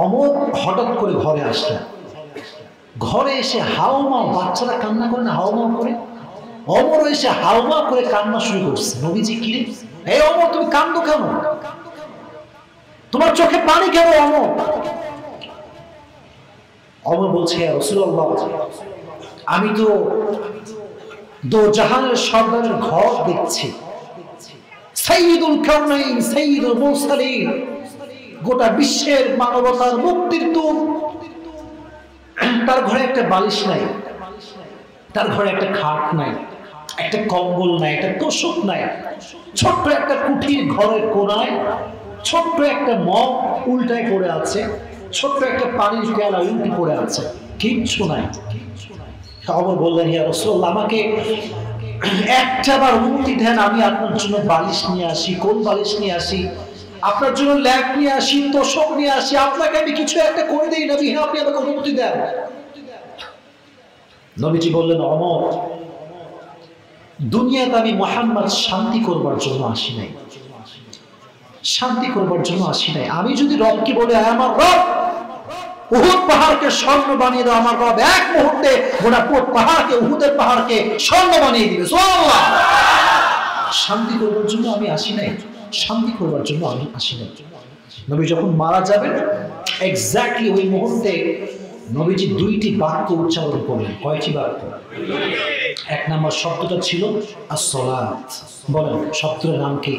অমর হঠাৎ করে ঘরে আসলেন। ঘরে এসে হাওমাও, বাচ্চারা কান্না করে না, হাওমাও করে, অমর এসে হাওমা করে কান্না শুরু করছে। নবীজি, কি রে, এই অমর তুমি কান্দো কেন? তোমার চোখে পানি কেন অমর? অমর বলছে, ইয়া রাসূলুল্লাহ, আমি তো দো জাহানের সর্দারের ঘর দেখছি, সাইয়্যিদুল কাউনাইন, সাইয়্যিদুল মুরসালিন, গোটা বিশ্বের মানবতার মুক্তির দূত, তার ঘরে একটা বালিশ নাই, তার ঘরে একটা খাট নাই, একটা কম্বল নাই, একটা তোষক নাই, ছোট্ট একটা কুঠির ঘরের কোনায় ছোট্ট একটা মগ উল্টায় পড়ে আছে, ছোট্ট একটা পানির পেয়ালা উল্টি পড়ে আছে, কিচ্ছু নাই। অমর বললেন, ইয়া রাসূলুল্লাহ, আমাকে একটাবার অনুমতি দেন, আমি আপনার জন্য বালিশ নিয়ে আসি, কোন বালিশ নিয়ে আসি, আপনার জন্য ল্যাপ নিয়ে আসি, তোষক নিয়ে আসি, আপনাকে আমি কিছু একটা করে দিই নবী, হ্যাঁ আপনি আমাকে অনুমতি দেন। নবীজি বললেন, অমর, দুনিয়াতে আমি মুহাম্মদ শান্তি করবার জন্য আসি নাই, শান্তি করবার জন্য আসি নাই। আমি যদি রবকে বলে, আমার রব উহুদ পাহাড়কে স্বর্ণ বানিয়ে দাও, আমার রব এক মুহূর্তে গোটা পাহাড়কে, উহুদের পাহাড়কে স্বর্ণ বানিয়ে দিবে। সুবহানাল্লাহ। শান্তি করবার জন্য আমি আসি নাই, শান্তি করবার জন্য আমি আসি নাই। নবী যখন মারা যাবেন, এক্স্যাক্টলি ওই মুহূর্তে নবীজি দুইটি বাক্য উচ্চারণ করলেন। কয়টি বাক্য? এক নম্বর শব্দটা ছিল আসসালাত। বলেন, শব্দের নাম কি?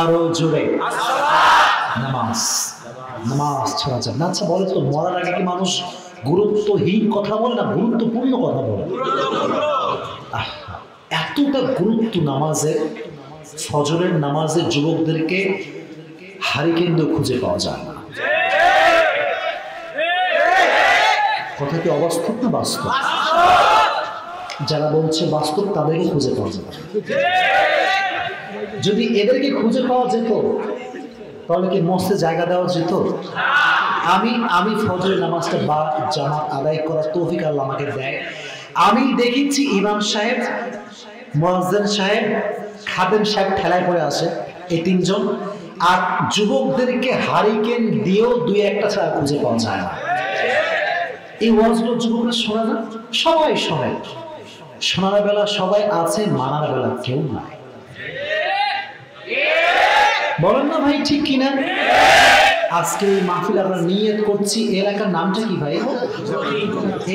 আরো জোরে, নামাজ। নামাজ ছাড়া যাবে না। আচ্ছা বলে তো, মরার আগে কি মানুষ গুরুত্বহীন কথা বলে না গুরুত্বপূর্ণ কথা বলে? এতটা গুরুত্ব নামাজের, ফজরের নামাজের যুবকদেরকে হারিকেন্দ্র খুঁজে পাওয়া যায় না। কথা কি অবাস্তব না বাস্তব? যারা বলছে বাস্তব তাদেরকে খুঁজে পাওয়া যাবে। যদি এদেরকে খুঁজে পাওয়া যেত তাহলে কি মস্তে জায়গা দেওয়া যেত? আমি ফজরের নামাজটা বা জামাত আদায় করার তৌফিক আল্লাহ আমাকে দেয়। আমি দেখেছি ইমাম সাহেব, মুয়াজ্জিন সাহেব, খাদেম সাহেব ঠেলায় পড়ে আসে, এই তিনজন, আর যুবকদেরকে হারিকেন দিয়েও দুই একটা ছাড়া খুঁজে পাওয়া যায় না। এই ওয়াজগুলো যুবকরা শোনা না, সবাই শোনে, শোনার বেলা সবাই আছে, মানার বেলা কেউ নাই। বলেন না ভাই, ঠিক কিনা? আজকে এই মাহফিল আমরা নিয়ত করছি, এই এলাকার নামটা কি ভাই?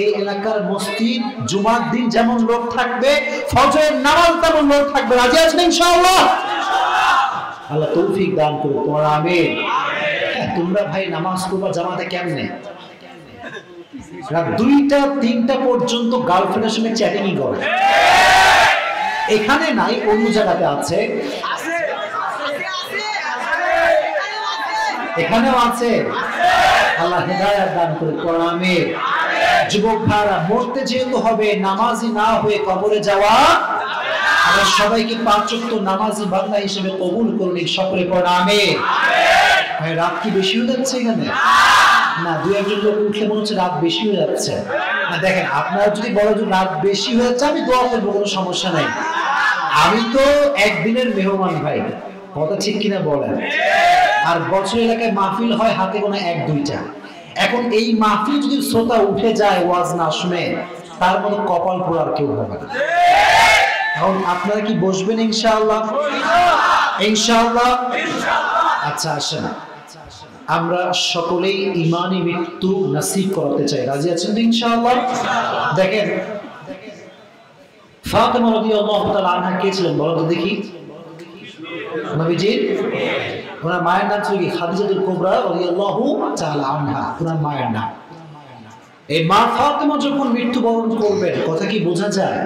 এই এলাকার মসজিদ জুমার দিন যেমন লোক থাকবে, ফজরের নামাজ তেমন লোক থাকবে। রাজি আছেন ইনশাআল্লাহ? আল্লাহ তৌফিক দান করুন, তোমরা আমিন। তোমরা ভাই নামাজ পড়বা জামাতে কেমনে? রাত 2টা 3টা পর্যন্ত গার্লফ্রেন্ডের সঙ্গে চ্যাটিং করে। এখানে নাই, অন্য জায়গাতে আছে, এখানেও আছে। আল্লাহ হেদায়েত দান করে, তোমরা আমিন। যুবক ভাইরা, মরতে যেহেতু হবে, নামাজি না হয়ে কবরে যাওয়া, আমরা সবাইকে 5 ওয়াক্ত নামাজি বান্দা হিসেবে কবুল করুন, সকলে পড়া আমিন। ভাই রাত কি বেশি হয়ে যাচ্ছে এখানে? না, 2-1 লোক উঠলে মনে হচ্ছে রাত বেশি হয়ে যাচ্ছে। না দেখেন, আপনারা যদি বলেন যে রাত বেশি হয়ে যাচ্ছে, আমি দোয়া করবো, কোনো সমস্যা নাই। আমি তো একদিনের মেহমান ভাই, কথা ঠিক কিনা বলেন? আর বছর এলাকায় মাহফিল হয় হাতে গোনা 1-2টা। এখন এই মাহফিল যদি শ্রোতা উঠে যায় ওয়াজ না শুনে, তার মতো কপাল পোড়ার কেউ হবে না। এখন আপনারা কি বসবেন ইনশাআল্লাহ? ইনশাআল্লাহ। আচ্ছা আসেন, আমরা সকলেই ইমানি মৃত্যু নসিব করতে চাই। রাজি আছেন ইনশাআল্লাহ? দেখেন, ফাতেমা রাদিয়াল্লাহু তাআলা আনহা কে ছিলেন বলো তো দেখি? নবীজির ওনার মায়ের নাম ছিল কি? খাদিজাতুল কুবরা রাদিয়াল্লাহু তাআলা আনহা, ওনার মায়ের নাম। এই মা ফাতেমা যখন মৃত্যুবরণ করবেন, কথা কি বোঝা যায়?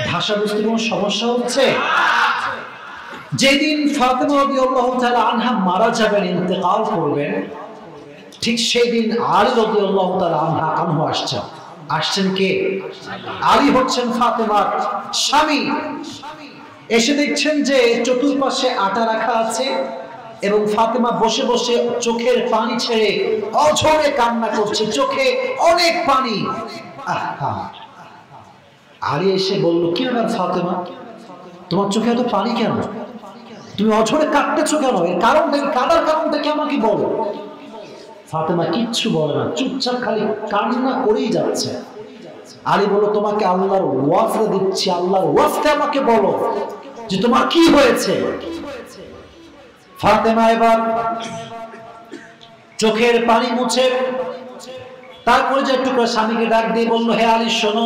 ভাষা বুঝতে কোনো সমস্যা হচ্ছে? যেদিন ফাতেমা রাদিয়াল্লাহু তাআলা আনহা মারা যাবেন, ইন্তেকাল করবেন, ঠিক সেই দিন আলী রাদিয়াল্লাহু তাআলা আনহু আসছেন কে? আলী হচ্ছেন ফাতেমার স্বামী। এসে দেখছেন যে চতুর্পাশে আটা রাখা আছে এবং ফাতেমা বসে বসে চোখের পানি ছেড়ে অঝরে কান্না করছে, চোখে অনেক পানি। আলী এসে বলল, কি ব্যাপার ফাতেমা, তোমার চোখে এত পানি কেন? তুমি অঝরে কাঁদতেছো কেন? এর কারণটা কি? কাঁদার কারণটা কি আমাকে বলো। ফাতেমা কিচ্ছু বলে না, চুপচাপ খালি কান্না করেই যাচ্ছে। আলী বলল, তোমাকে আল্লাহর ওয়াজটা দিচ্ছি, আল্লাহর ওয়াজটা আমাকে বলো যে তোমার কি হয়েছে। ফাতেমা এবার চোখের পানি মুছে তারপরে যে একটু করে স্বামীকে ডাক দিয়ে বলল, হে আলী শোনো,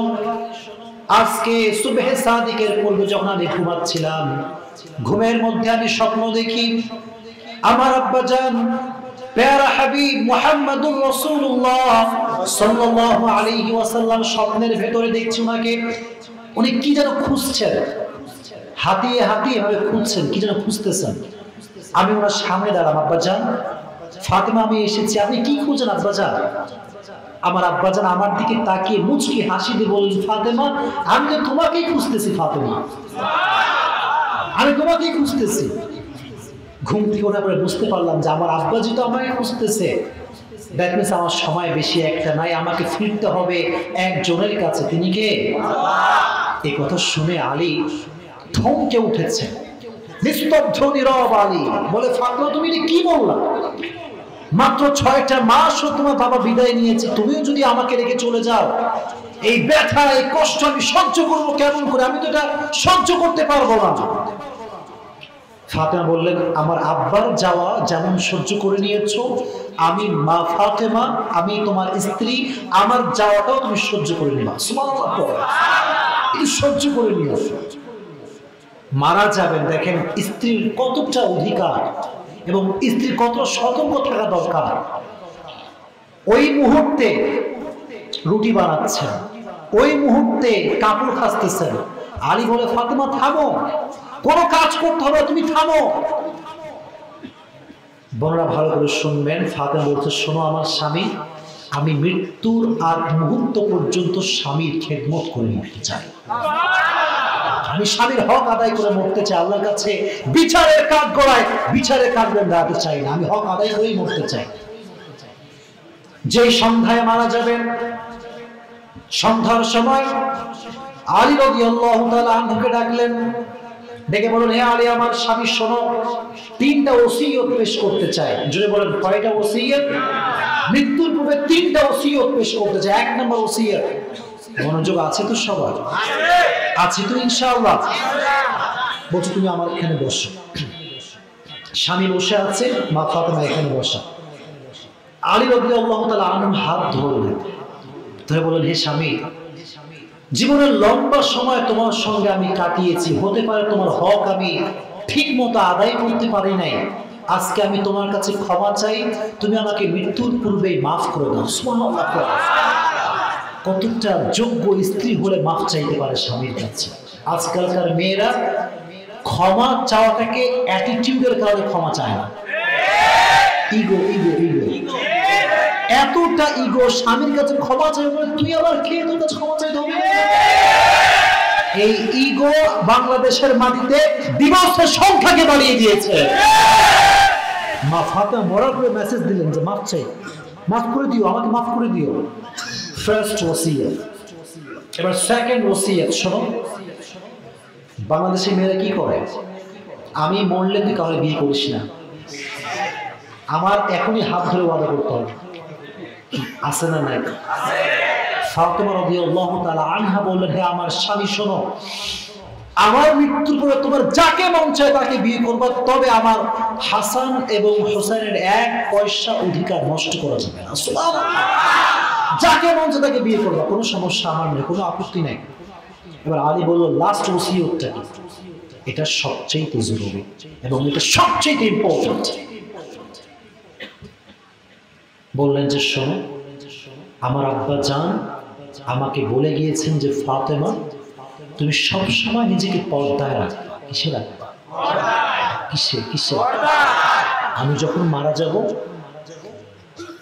আজকে সুবহে সাদিকের পূর্বে যখন আমি ঘুমাচ্ছিলাম, ঘুমের মধ্যে আমি স্বপ্ন দেখি আমার আব্বাজান প্যারা হাবিব মুহাম্মাদুর রাসূলুল্লাহ সাল্লাল্লাহু আলাইহি ওয়াসাল্লাম স্বপ্নের ভেতরে দেখছি ওনাকে, উনি কি যেন খুঁজছেন, হাতিয়ে হাতিয়ে এভাবে খুঁজছেন, কি যেন খুঁজতেছেন। আমি ওনার সামনে দাঁড়াম, আব্বাজান ফাতেমা আমি এসেছি, আপনি কি খুঁজেন আব্বাজান? আমার আব্বাজান আমার দিকে তাকিয়ে মুচকি হাসি দিয়ে বললেন, ফাতেমা আমি তো তোমাকেই খুঁজতেছি, ফাতেমা আমি তোমাকেই খুঁজতেছি। ঘুম থেকে ওঠার পরে বুঝতে পারলাম যে আমার আব্বাজি তো আমাকে খুঁজতেছে। দ্যাট মিনস আমার সময় বেশি একটা নাই, আমাকে ফিরতে হবে একজনের কাছে, তিনি কে? এই কথা শুনে আলী থমকে উঠেছে, নিস্তব্ধ নীরব। আলী বলে, ফাতেমা তুমি কি বললা? মাত্র 6টা মাসও তোমার বাবা বিদায় নিয়েছে, তুমিও যদি আমাকে রেখে চলে যাও, এই ব্যথা এই কষ্ট আমি সহ্য করবো কেমন করে? আমি তো এটা সহ্য করতে পারবো না। ফাতেমা বললেন, আমার আব্বার যাওয়া যেমন সহ্য করে নিয়েছো, আমি মা ফাতেমা, আমি তোমার স্ত্রী, আমার যাওয়াটাও তুমি সহ্য করে নিবা। সুবহানাল্লাহ, সহ্য করে নিয়েছো। মারা যাবেন, দেখেন স্ত্রীর কতটা অধিকার এবং স্ত্রীর কত সতর্ক থাকা দরকার। ওই মুহূর্তে রুটি বানাচ্ছেন, ওই মুহূর্তে কাপড় কাচতেছেন। আলী বলে, ফাতেমা থামো, কোনো কাজ করতে হবে, তুমি থামো। বোনরা ভালো করে শুনবেন, ফাতেমা বলছে, শোনো আমার স্বামী, আমি মৃত্যুর আগ মুহূর্ত পর্যন্ত স্বামীর খেদমত করে মরতে চাই, আমি স্বামীর হক আদায় করে মরতে চাই, আল্লাহর কাছে বিচারের কাঠ গড়ায় বিচারের কাঠ দাঁড়াতে চাই না, আমি হক আদায় করেই মরতে চাই। যে সন্ধ্যায় মারা যাবেন, সন্ধ্যার সময় আলী রাদিয়াল্লাহু তাআলা আনহুকে ডাকলেন, ডেকে বললেন, হে আলী, আমার স্বামী শোনো, তিনটা ওসিয়ত পেশ করতে চাই। জোরে বলেন, কয়টা ওসিয়ত? মৃত্যুর পূর্বে তিনটা ওসিয়ত পেশ করতে চাই। এক নম্বর ওসিয়ত, মনোযোগ আছে তো সবার? আছে তো ইনশাআল্লাহ? বলছো তুমি আমার এখানে বসো। স্বামী বসে আছে, মা ফাতেমা এখানে বসা। আলী রাদিয়াল্লাহু তাআলা আনহু হাত ধরলেন, ধরে বললেন, হে স্বামী, জীবনের লম্বা সময় তোমার সঙ্গে আমি কাটিয়েছি, হতে পারে তোমার হক আমি ঠিক মতো আদায় করতে পারি নাই। আজকে আমি তোমার কাছে ক্ষমা চাই, তুমি আমাকে মৃত্যুর পূর্বেই মাফ করে দাও। সুবহানাল্লাহ। কতটা যোগ্য স্ত্রী হলে মাফ চাইতে পারে স্বামীর কাছে? আজকালকার মেয়েরা ক্ষমা চাওয়াটাকে অ্যাটিটিউডের কারণে ক্ষমা চায় না। ইগো ইগো ইগো, এতটা ইগো, স্বামীর কাছে ক্ষমা চাই বলে তুই আবার খেয়ে তোর কাছে ক্ষমা চাইতে হবে। এই ইগো বাংলাদেশের মাটিতে ডিভোর্সের সংখ্যাকে বাড়িয়ে দিয়েছে। মা ফাতেমা মরার পরে মেসেজ দিলেন যে মাফ চাই, মাফ করে দিও, আমাকে মাফ করে দিও। ফার্স্ট ওসিয়ত। এবার সেকেন্ড ওসিয়ত শোনো। বাংলাদেশের মেয়েরা কি করে? আমি মরলে তুই কাউকে বিয়ে করিস না, আমার এখনই হাত ধরে ওয়াদা করতে হবে। আছে না নাই? ফাতেমা রাদিয়াল্লাহু তাআলা আনহা বললেন, হে আমার স্বামী শোনো, আমার মৃত্যুর পরে তোমার যাকে মন চায় তাকে বিয়ে করবা, তবে আমার হাসান এবং হোসেনের এক পয়সা অধিকার নষ্ট করা যাবে না। সুবহানাল্লাহ। যাকে মন চায় তাকে বিয়ে করবা, কোনো সমস্যা আমার নেই, কোনো আপত্তি নেই। এবার আলী বলল, লাস্ট ওসিয়তটা কি? এটা সবচেয়ে জরুরি এবং এটা সবচেয়ে ইম্পর্টেন্ট। বললেন যে শোনো, আমার আব্বা জান আমাকে বলে গিয়েছেন যে ফাতেমা, তুমি সব সময় নিজেকে পর্দায় রাখবা। কিসে রাখবা? কিসে কিসে? আমি যখন মারা যাব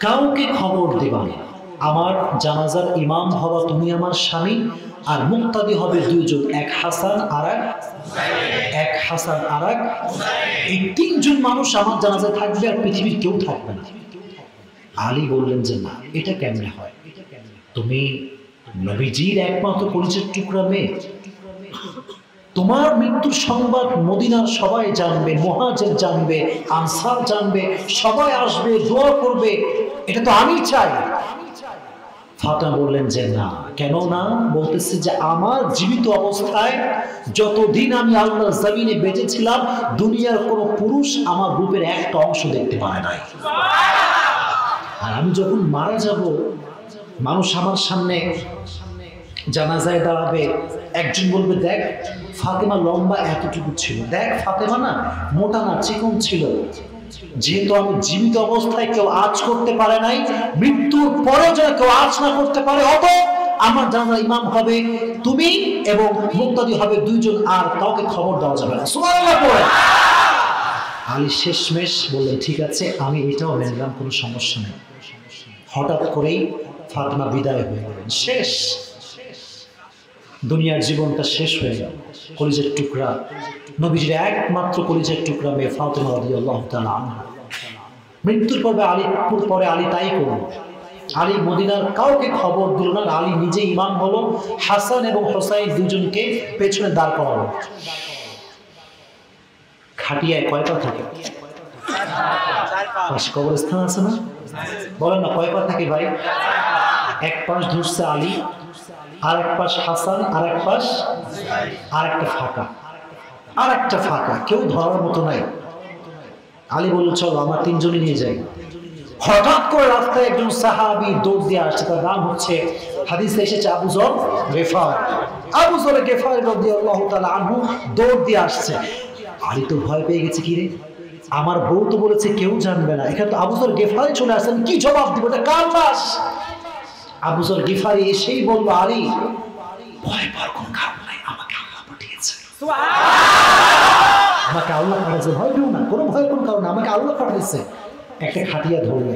কাউকে খবর দিবা না। আমার জানাজার ইমাম হবা তুমি আমার স্বামী, আর মুক্তাদি হবে দুইজন, এক হাসান আর এক হাসান আর এক। এই তিনজন মানুষ আমার জানাজায় থাকবে আর পৃথিবীর কেউ থাকবে না। আলী বললেন যে না, এটা কেমনে হয়? তুমি নবীজির একমাত্র পরিচয়ের টুকরা মেয়ে, তোমার মৃত্যুর সংবাদ মদিনার সবাই জানবে, মুহাজির জানবে, আনসার জানবে, সবাই আসবে, দোয়া করবে, এটা তো আমি চাই। ফাতেমা বললেন যে না। কেন না? বলতেছে যে আমার জীবিত অবস্থায় যতদিন আমি আল্লাহর জমিনে বেঁচে ছিলাম, দুনিয়ার কোনো পুরুষ আমার রূপের একটা অংশ দেখতে পায় নাই। আর আমি যখন মারা যাব, মানুষ আমার সামনে জানাজায় দাঁড়াবে, একজন বলবে দেখ ফাতেমা লম্বা এতটুকু ছিল, দেখ ফাতেমা না মোটা না চিকন ছিল। যেহেতু আমি জীবিত অবস্থায় কেউ আজ করতে পারে নাই, মৃত্যুর পরেও যেন কেউ আজ না করতে পারে, অত আমার জানাজার ইমাম হবে তুমি এবং মুক্তাদি হবে দুইজন, আর কাউকে খবর দেওয়া যাবে না। সুবহানাল্লাহ পড়ে আলী শেষমেশ বললেন ঠিক আছে, আমি এটাও মেনে নিলাম, কোনো সমস্যা নেই। হঠাৎ করেই ফাতেমা বিদায় হয়ে গেলেন। শেষ, দুনিয়ার জীবনটা শেষ হয়ে গেল। কলিজার টুকরা, নবীজির একমাত্র কলিজার টুকরা মেয়ে ফাতেমা রাদিয়াল্লাহু তাআলা আনহা মৃত্যুর পরে আলী তাই করল। আলী মদিনার কাউকে খবর দিল না, আলী নিজে ইমাম হলো, হাসান এবং হোসাইন দুজনকে পেছনে দাঁড় করালো। খাটিয়ায় কয়টা থাকে? পাশে কবরস্থান আছে না? বলেন না কয় পা থাকে ভাই? এক পাশ ধরছে আলী, আর এক পাশ হাসান, আর এক পাশ আর একটা ফাঁকা, আর একটা ফাঁকা, কেউ ধরার মতো নাই। আলী বলল চলো আমার তিনজনই নিয়ে যাই। হঠাৎ করে রাস্তায় একজন সাহাবী দৌড় দিয়ে আসছে, তার নাম হচ্ছে, হাদিসে এসেছে আবু যর গিফার। আবু যর গিফার রাদিয়াল্লাহু তাআলা আনহু দৌড় দিয়ে আসছে। আলী তো ভয় পেয়ে গেছে, কি রে আমার বউ তো বলেছে কেউ জানবে না, এখানে তো আবু যর গিফারি চলে আসছেন, কি জবাব দিব, এটা কার লাশ? আবু যর গিফারি এসেই বলল আলী ভয় পাওয়ার কোনো কারণ নাই, আমাকে আল্লাহ পাঠিয়েছে। আমাকে আল্লাহ পাঠিয়েছে, ভয় পেও না, কোনো ভয়ের কোনো কারণ, আমাকে আল্লাহ পাঠিয়েছে। একটা খাটিয়া ধরলে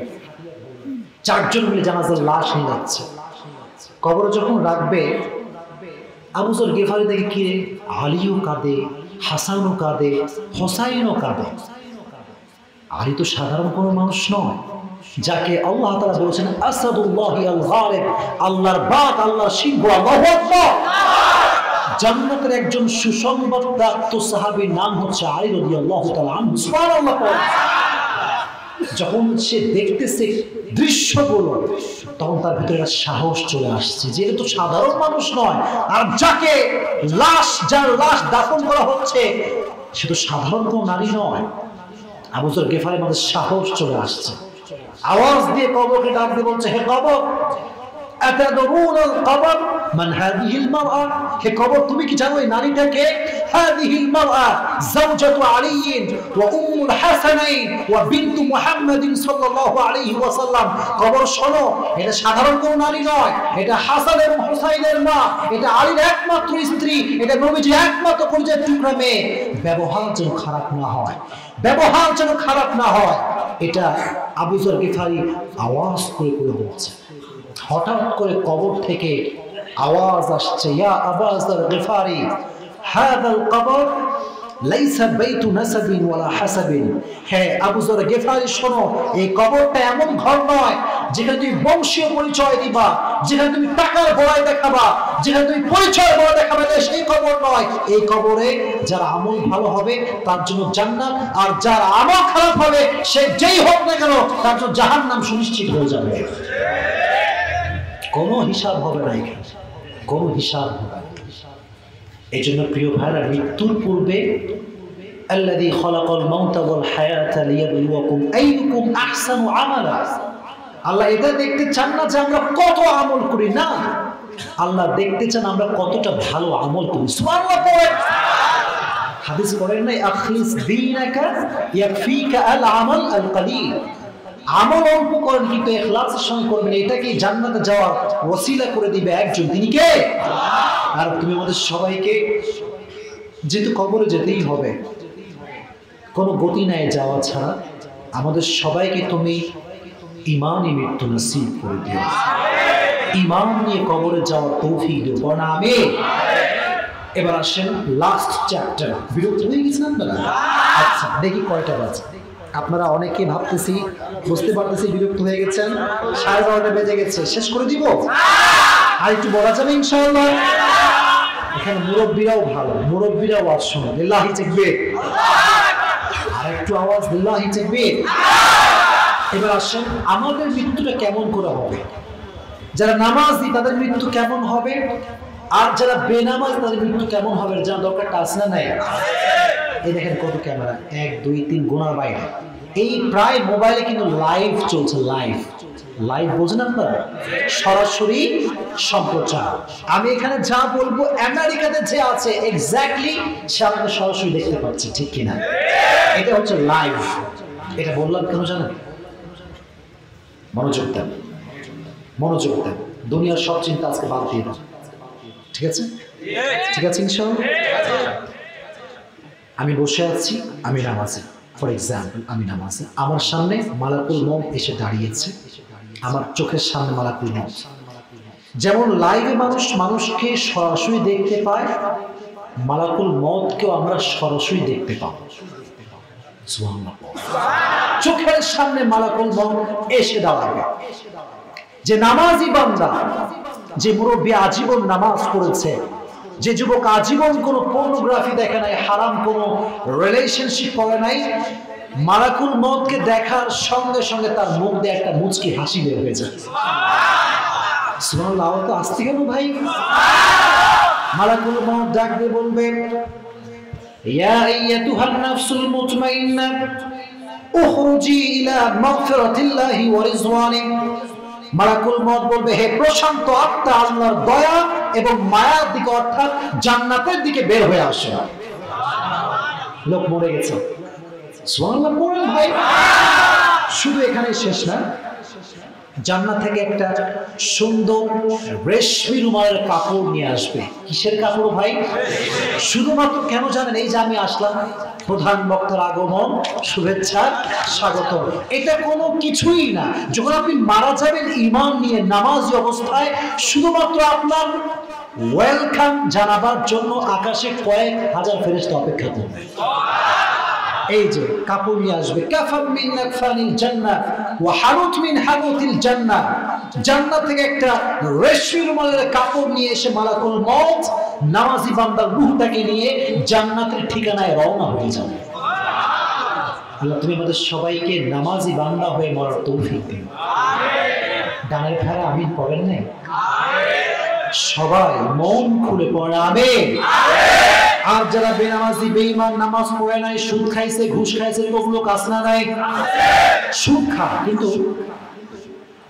চারজন মিলে জানাজার লাশ নিয়ে যাচ্ছে। কবরে যখন রাখবে, আবু যর গিফারি দেখে কি রে, আলীও কাঁদে, হাসানও কাঁদে, হোসাইনও কাঁদে। আলী তো সাধারণ কোনো মানুষ নয়, যাকে আল্লাহ তাআলা বলেছেন আসাদুল্লাহি আল গালিব, আল্লাহর বাগ, আল্লাহর সিংহ। আল্লাহু আকবার। জান্নাতের একজন সুসংবাদপ্রাপ্ত সাহাবীর নাম হচ্ছে আলী রাদিয়াল্লাহু তাআলা আনহু। সুবহানাল্লাহ। যখন সে দেখতেছে দৃশ্যগুলো, তখন তার ভিতরে একটা সাহস চলে আসছে যে এটা তো সাধারণ মানুষ নয়, আর যাকে যার লাশ দাফন করা হচ্ছে সে তো সাধারণ কোনো নারী নয়। আবু যর গিফারীর মধ্যে সাহস চলে আসছে, আওয়াজ দিয়ে কবরকে ডাক দিয়ে বলছে, হে কবর, আতাদরুন আল কবর মান হাদিহিল মারআ, হে কবর তুমি কি জানো এই নারীটাকে? হাদিহিল মারআ যাওজাতু আলী ওয়া উম্মুল হাসানাইন ওয়া বিনতু মুহাম্মাদিন সাল্লাল্লাহু আলাইহি ওয়াসাল্লাম। কবর শোনো, এটা সাধারণ কোনো নারী নয়, এটা হাসান এবং হুসাইনের মা, এটা আলীর একমাত্র স্ত্রী, এটা নবীজির একমাত্র পরিচয় টুকরা মেয়ে। ব্যবহার যেন খারাপ না হয়, ব্যবহার যেন খারাপ না হয়, এটা আবু যর গিফারী আওয়াজ করে করে বলছে। হঠাৎ করে কবর থেকে আওয়াজ আসছে, ইয়া আবু যর গিফারী হাযাল কবর লাইসা বাইতু নাসাবিন ওয়ালা হাসাবিন। হে আবু যর গিফারী শোনো, এই কবরটা এমন ঘর নয় যেখানে তুমি বংশীয় পরিচয় দিবা, যেখানে তুমি টাকার বড়াই দেখাবা, যেখানে তুমি পরিচয় বড় দেখাবে, সেই কবর নয়। এই কবরে যার আমল ভালো হবে তার জন্য জান্নাত, আর যার আমল খারাপ হবে সে যেই হোক না কেন তার জন্য জাহান্নাম সুনিশ্চিত হয়ে যাবে। কোনো হিসাব হবে না এখানে, কোনো হিসাব হবে না। এই জন্য প্রিয় ভাইরা, মৃত্যুর পূর্বে আল্লাযী খালাকাল মাউতা ওয়াল হায়াতা লিয়াবলুয়াকুম আইয়ুকুম আহসানু আমালা, আল্লাহ এটা দেখতে চান না যে আমরা কত আমল করি, না, আল্লাহ দেখতে চান আমরা কতটা ভালো আমল করি। সুবহানাল্লাহ পড়েন, হাদিস পড়েন নাই, আখলিস দীনাকা ইয়াকফিকা আল আমাল আল কলিল, আমল অল্প করেন কিন্তু ইখলাসের সঙ্গে করবেন, এটা কি জান্নাতে যাওয়ার ওসিলা করে দিবে একজন, তিনি কে? আর তুমি আমাদের সবাইকে, যেহেতু কবরে যেতেই হবে, কোনো গতি নাই যাওয়া ছাড়া, আমাদের সবাইকে তুমি ঈমানি মৃত্যু নসিব করে দিও, ঈমান নিয়ে কবরে যাওয়ার তৌফিক দিও, বলেন আমিন। এবার আসেন লাস্ট চ্যাপ্টার। বিরক্ত হয়ে গেছেন আপনারা? আচ্ছা, দেখি কয়টা বাজে। আপনারা অনেকে ভাবতেছি, বুঝতে পারতেছি বিরক্ত হয়ে গেছেন, 12:30 বেজে গেছে, শেষ করে দিব? আর একটু বলা যাবে ইনশাআল্লাহ? এখানে মুরব্বীরাও ভালো, মুরব্বীরাও আওয়াজ শোনো, লিল্লাহি তাকবীর, আর একটু আওয়াজ, লিল্লাহি তাকবীর। এবার আসেন, আমাদের মৃত্যুটা কেমন করে হবে? যারা নামাজি তাদের মৃত্যু কেমন হবে, আর যারা বেনামাজি তাদের মৃত্যু কেমন হবে জানা দরকারটা আছে না নাই? এই দেখেন কত ক্যামেরা, 1 2 3 গোনার বাইরে। এই প্রায় মোবাইলে কিন্তু লাইভ চলছে, লাইভ লাইভ বোঝেন আপনারা? সরাসরি সম্প্রচার। আমি এখানে যা বলবো আমেরিকাতে যে আছে এক্স্যাক্টলি সে আপনারা সরাসরি দেখতে পাচ্ছে, ঠিক কিনা? এটা হচ্ছে লাইভ। এটা বললাম কেন জানেন? মনোযোগ দেন, মনোযোগ দেন, দুনিয়ার সব চিন্তা আজকে বাদ দিয়ে দাও, ঠিক আছে? ঠিক আছে ইনশাআল্লাহ। আমি বসে আছি, আমি নামাজে, ফর এক্সাম্পল আমি নামাজে, আমার সামনে মালাকুল মউত এসে দাঁড়িয়েছে, আমার চোখের সামনে মালাকুল মউত। যেমন লাইভে মানুষ মানুষকে সরাসরি দেখতে পায়, মালাকুল মউতকেও আমরা সরাসরি দেখতে পাবো। সুবহানাল্লাহ। চোখের সামনে মালাকুল মউত এসে দাঁড়াবে। যে নামাজি বান্দা, যে মুরব্বী আজীবন নামাজ পড়েছে, যে যুবক আজীবন কোনো পর্নোগ্রাফি দেখে নাই, হারাম কোনো রিলেশনশিপ করে নাই, মালাকুল মউতকে দেখার সঙ্গে সঙ্গে তার মুখ দিয়ে একটা মুচকি হাসি বের হয়ে যায়। সুবহানাল্লাহ। তো আসতে কেন ভাই? মালাকুল মউত ডাক দিয়ে বলবে, ইয়া আইয়াতুহান নাফসুল মুতমাইন্না উখরুজি ইলা মাগফিরাতিল্লাহি ওয়া রিজওয়ানি। মালাকুল মউত বলবে, হে প্রশান্ত আত্মা, আল্লাহর দয়া এবং মায়ার দিকে অর্থাৎ জান্নাতের দিকে বের হয়ে আসে। লোক মরে গেছে, সুবহানাল্লাহ পড়েন ভাই। শুধু এখানে শেষ না, জান্নাত থেকে একটা সুন্দর রেশমি রুমালের কাপড় নিয়ে আসবে। কিসের কাপড় ভাই? শুধুমাত্র কেন জানেন? এই যে আমি আসলাম, প্রধান বক্তার আগমন, শুভেচ্ছা, স্বাগত, এটা কোনো কিছুই না। যখন আপনি মারা যাবেন ঈমান নিয়ে নামাজি অবস্থায়, শুধুমাত্র আপনার ওয়েলকাম জানাবার জন্য আকাশে কয়েক হাজার ফেরেশতা অপেক্ষা করবে। এই যে কাপড় নিয়ে আসবে, কাফাম মিন নাকফানিল জান্নাহ ওয়া হারুত মিন হারুতিল জান্নাহ, জান্নাত থেকে একটা রেশমি রুমালের কাপড় নিয়ে এসে মালাকুল মউত নামাজি বান্দার রূহটাকে নিয়ে জান্নাতের ঠিকানায় রওনা হয়ে যাবে। আল্লাহ তুমি আমাদের সবাইকে নামাজি বান্দা হয়ে মরার তৌফিক দিন। গানের ফেরা আমিন পড়েন নাই? সবাই মন খুলে পড়ে আমিন। আর যারা বেনামাজি বেঈমান, নামাজ পড়ে নাই, সুদ খাইছে, ঘুষ খাইছে, ওগুলো কাজ না নাই, সুদ খা, কিন্তু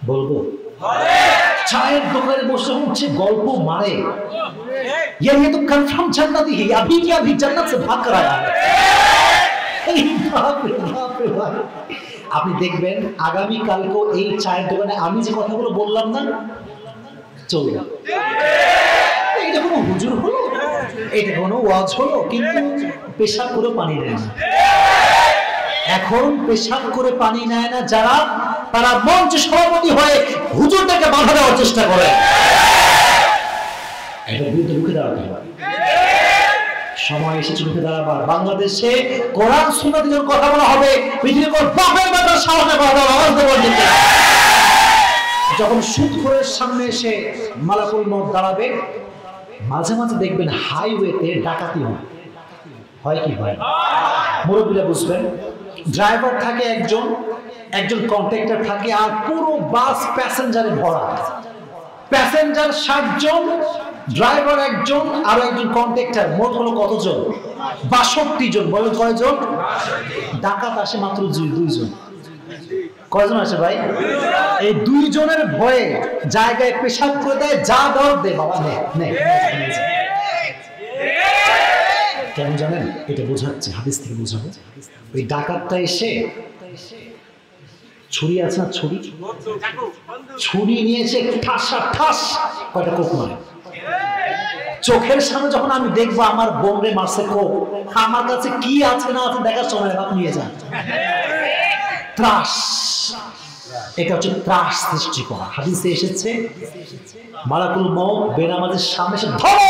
বলবো চায়ের দোকানে বসে হচ্ছে গল্প মারে, ये तो कंफर्म जन्नती है, अभी क्या अभी जन्नत से भाग कर आया है। আপনি দেখবেন আগামী কালকে এই চায়ের দোকানে আমি যে কথাগুলো বললাম না চলবে। এটা কোনো হুজুর হলো, এটা কোনো ওয়াজ হলো, কিন্তু পেশাব করে পানি নেয় না। এখন পেশাব করে পানি নেয় না যারা, তারা মঞ্চ সভাপতি হয়ে হুজুরটাকে বাধা দেওয়ার চেষ্টা করে। এটা বিরুদ্ধে রুখে দাঁড়াতে হবে। সময় এসেছে রুখে দাঁড়াবার। বাংলাদেশে কোরআন সুন্নাতের কথা বলা হবে, পৃথিবীর কোন বাপের বেটার সামনে আওয়াজ দেওয়ার জন্য। যখন সুদখোরের সামনে এসে মালাকুল মউত দাঁড়াবে, মাঝে মাঝে দেখবেন হাইওয়েতে ডাকাতি হয় কি হয়, মুরব্বীরা বুঝবেন। ড্রাইভার থাকে একজন, একজন কন্ট্রাক্টর থাকে, আর পুরো বাস প্যাসেঞ্জারে ভরা। প্যাসেঞ্জার 60 জন, ড্রাইভার একজন, আর একজন কন্ট্রাক্টর, মোট হলো কতজন? 62 জন। বলেন কয়জন? ডাকাত আসে মাত্র 2 জন। কয়জন আসে ভাই? এই 2 জনের ভয়ে জায়গায় পেশাব করে দেয়, যা দর দে বাবা নে নে। কেন জানেন? এটা বোঝাচ্ছে, হাদিস থেকে বোঝাবো। ওই ডাকাতটা এসে ছুরি আছে না, ছুরি নিয়েছে, ঠাসা ঠাস কয়টা কোপ মারে। চোখের সামনে যখন আমি দেখবো আমার বোনরে মারছে কোপ, আমার কাছে কি আছে না আছে দেখার সময় বাপ নিয়ে যান। ত্রাস, এটা হচ্ছে ত্রাস সৃষ্টি করা। হাদিসে এসেছে মালাকুল মউত বেনামাজের সামনে এসে ধরো,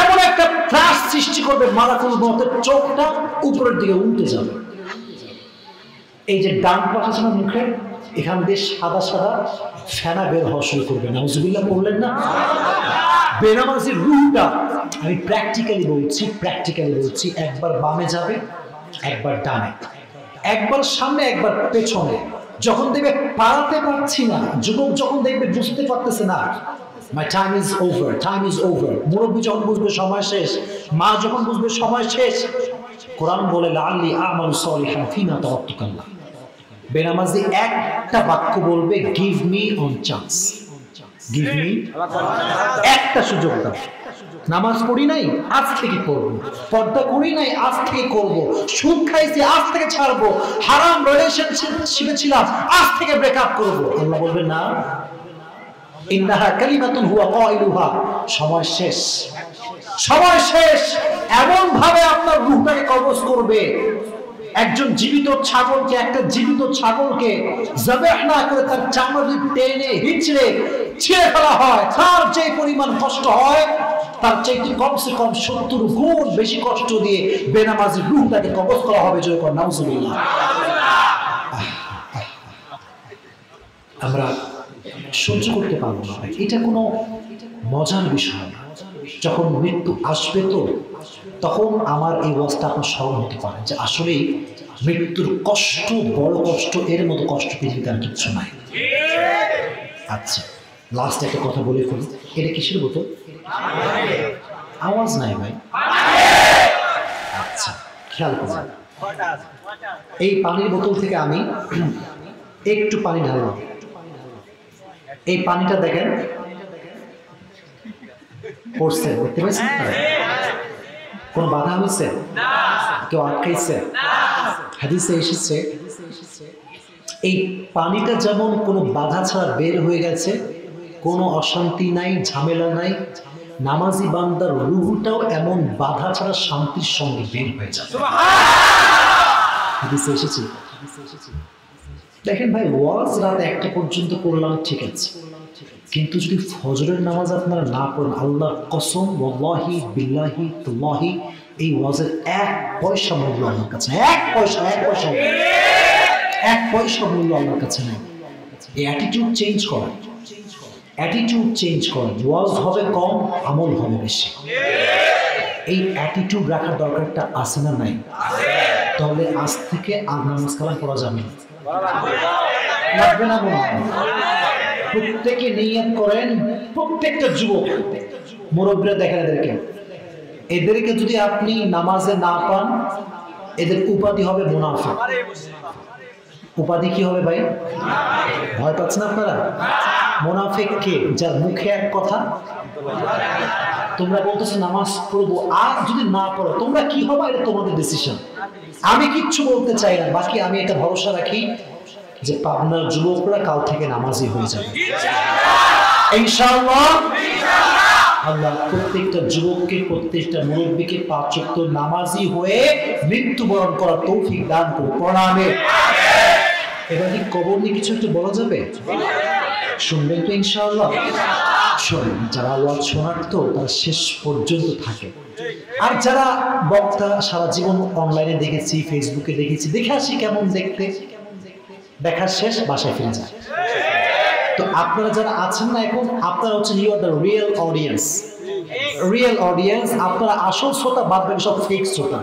এমন একটা ত্রাস সৃষ্টি করবে, মালাকুল মউতের চোখটা উপরের দিকে উল্টে যাবে। এই যে ডান পাশে ছিল মুখে, এখান দিয়ে সাদা সাদা ফেনা বের হওয়া শুরু করবে। নাউজুবিল্লাহ পড়লেন না? বেনামাজির রূহটা, আমি প্র্যাকটিক্যালি বলছি, একবার বামে যাবে, একবার ডানে, একবার সামনে, একবার পেছনে। যখন দেখবে পালাতে পারছি না, যুবক যখন দেখবে বুঝতে পারতেছে না, মাই টাইম ইজ ওভার, মুরব্বী যখন বুঝবে সময় শেষ, মা যখন বুঝবে সময় শেষ, কোরআন বলে লাআল্লি আমালু সলিহান ফিমা তাওয়াক্কাল্লাহ। বেনামাজি একটা বাক্য বলবে, give me on chance, give me, একটা সুযোগ দাও। নামাজ পড়ি নাই, আজ থেকে পড়বো। পর্দা করি নাই, আজ থেকে করবো। সুদ খাইছি, আজ থেকে ছাড়বো। হারাম রিলেশনশিপে ছিলাম, আজ থেকে ব্রেকআপ করবো। আল্লাহ বলবেন না, ইন্নাহা কালিমাতুন হুয়া কাইলুহা, সময় শেষ, সময় শেষ। এমন ভাবে আপনার রূহটাকে কবজ করবে। একজন জীবিত ছাগলকে, একটা জীবিত ছাগলকে জবেহ না করে তার চামড়া দিয়ে টেনে হিচড়ে ছিঁড়ে ফেলা হয়, তার যে পরিমাণ কষ্ট হয়, তার চাইতে কমসে কম 70 গুণ বেশি কষ্ট দিয়ে বেনামাজি রূহটাকে কবজ করা হবে। জয় কর নাউজুবিল্লাহ। আমরা সহ্য করতে পারবো না, এটা কোনো মজার বিষয় না। যখন মৃত্যু আসবে তো তখন আমার এই অবস্থা আপনার স্মরণ হতে পারে যে আসলেই মৃত্যুর কষ্ট বড় কষ্ট, এর মতো কষ্ট পৃথিবীতে আর কিচ্ছু নাই। আচ্ছা, লাস্ট একটা কথা বলে ফেলি। এটা কিসের বোতল? আওয়াজ নাই ভাই। আচ্ছা, খেয়াল করুন, এই পানির বোতল থেকে আমি একটু পানি ঢাললাম। এই পানিটা দেখেন পড়ছে, দেখতে পাচ্ছেন? কোন বাধা হয়েছে? কেউ আটকাইছে? হাদিসে এসেছে এই পানিটা যেমন কোনো বাধা ছাড়া বের হয়ে গেছে, কোনো অশান্তি নাই, ঝামেলা নাই, নামাজি বান্দার রূহটাও এমন বাধা ছাড়া শান্তির সঙ্গে বের হয়ে যায়। হাদিসে এসেছে। দেখেন ভাই, ওয়াজ রাত 1টা পর্যন্ত করলাম, ঠিক আছে, কিন্তু যদি ফজরের নামাজ আপনারা না পড়েন, আল্লাহর কসম ওয়াল্লাহি বিল্লাহি তাল্লাহি এই ওয়াজের 1 পয়সা মূল্য আমার কাছে, 1 পয়সা মূল্য আমার কাছে নেই। এই অ্যাটিটিউড চেঞ্জ করা, ওয়াজ হবে কম, আমল হবে বেশি। এই অ্যাটিটিউড রাখার দরকারটা আছে না নাই? তাহলে আজ থেকে আর নামাজ কালাম পড়া যাবে না, লাগবে না মনে হয়। প্রত্যেকে নিয়ত করেন, প্রত্যেকটা যুবক মুরব্বীরা দেখেন এদেরকে যদি আপনি নামাজে না পান, এদের উপাধি হবে মুনাফিক। উপাধি কি হবে ভাই? ভয় পাচ্ছেন আপনারা? মুনাফিক কে? যার মুখে এক কথা, তোমরা বলতেছো নামাজ পড়বো, আর যদি না পড়ো তোমরা কি হবে, এটা তোমাদের ডিসিশন। আমি কিচ্ছু বলতে চাই না, বাকি আমি এটা ভরসা রাখি যে পাবনার যুবকরা কাল থেকে নামাজি হয়ে যাবে ইনশাআল্লাহ। আল্লাহ প্রত্যেকটা যুবককে, প্রত্যেকটা মুরব্বীকে 5 ওয়াক্ত নামাজি হয়ে মৃত্যুবরণ করার তৌফিক দান করুন। প্রণামে। এবার কি কবর নিয়ে কিছু একটু বলা যাবে? শুনবেন তো ইনশাআল্লাহ? শোনেন, যারা ওয়াজ শোনার তো তারা শেষ পর্যন্ত থাকে, আর যারা বক্তা সারা জীবন অনলাইনে দেখেছি, ফেসবুকে দেখেছি, দেখে আসি কেমন দেখতে, দেখার শেষ বাসায় ফিরে যায়। তো আপনারা যারা আছেন না এখন, আপনারা হচ্ছেন you are the real audience. আপনারা আসল শ্রোতা, বাদ বাকি সব ফেক শ্রোতা।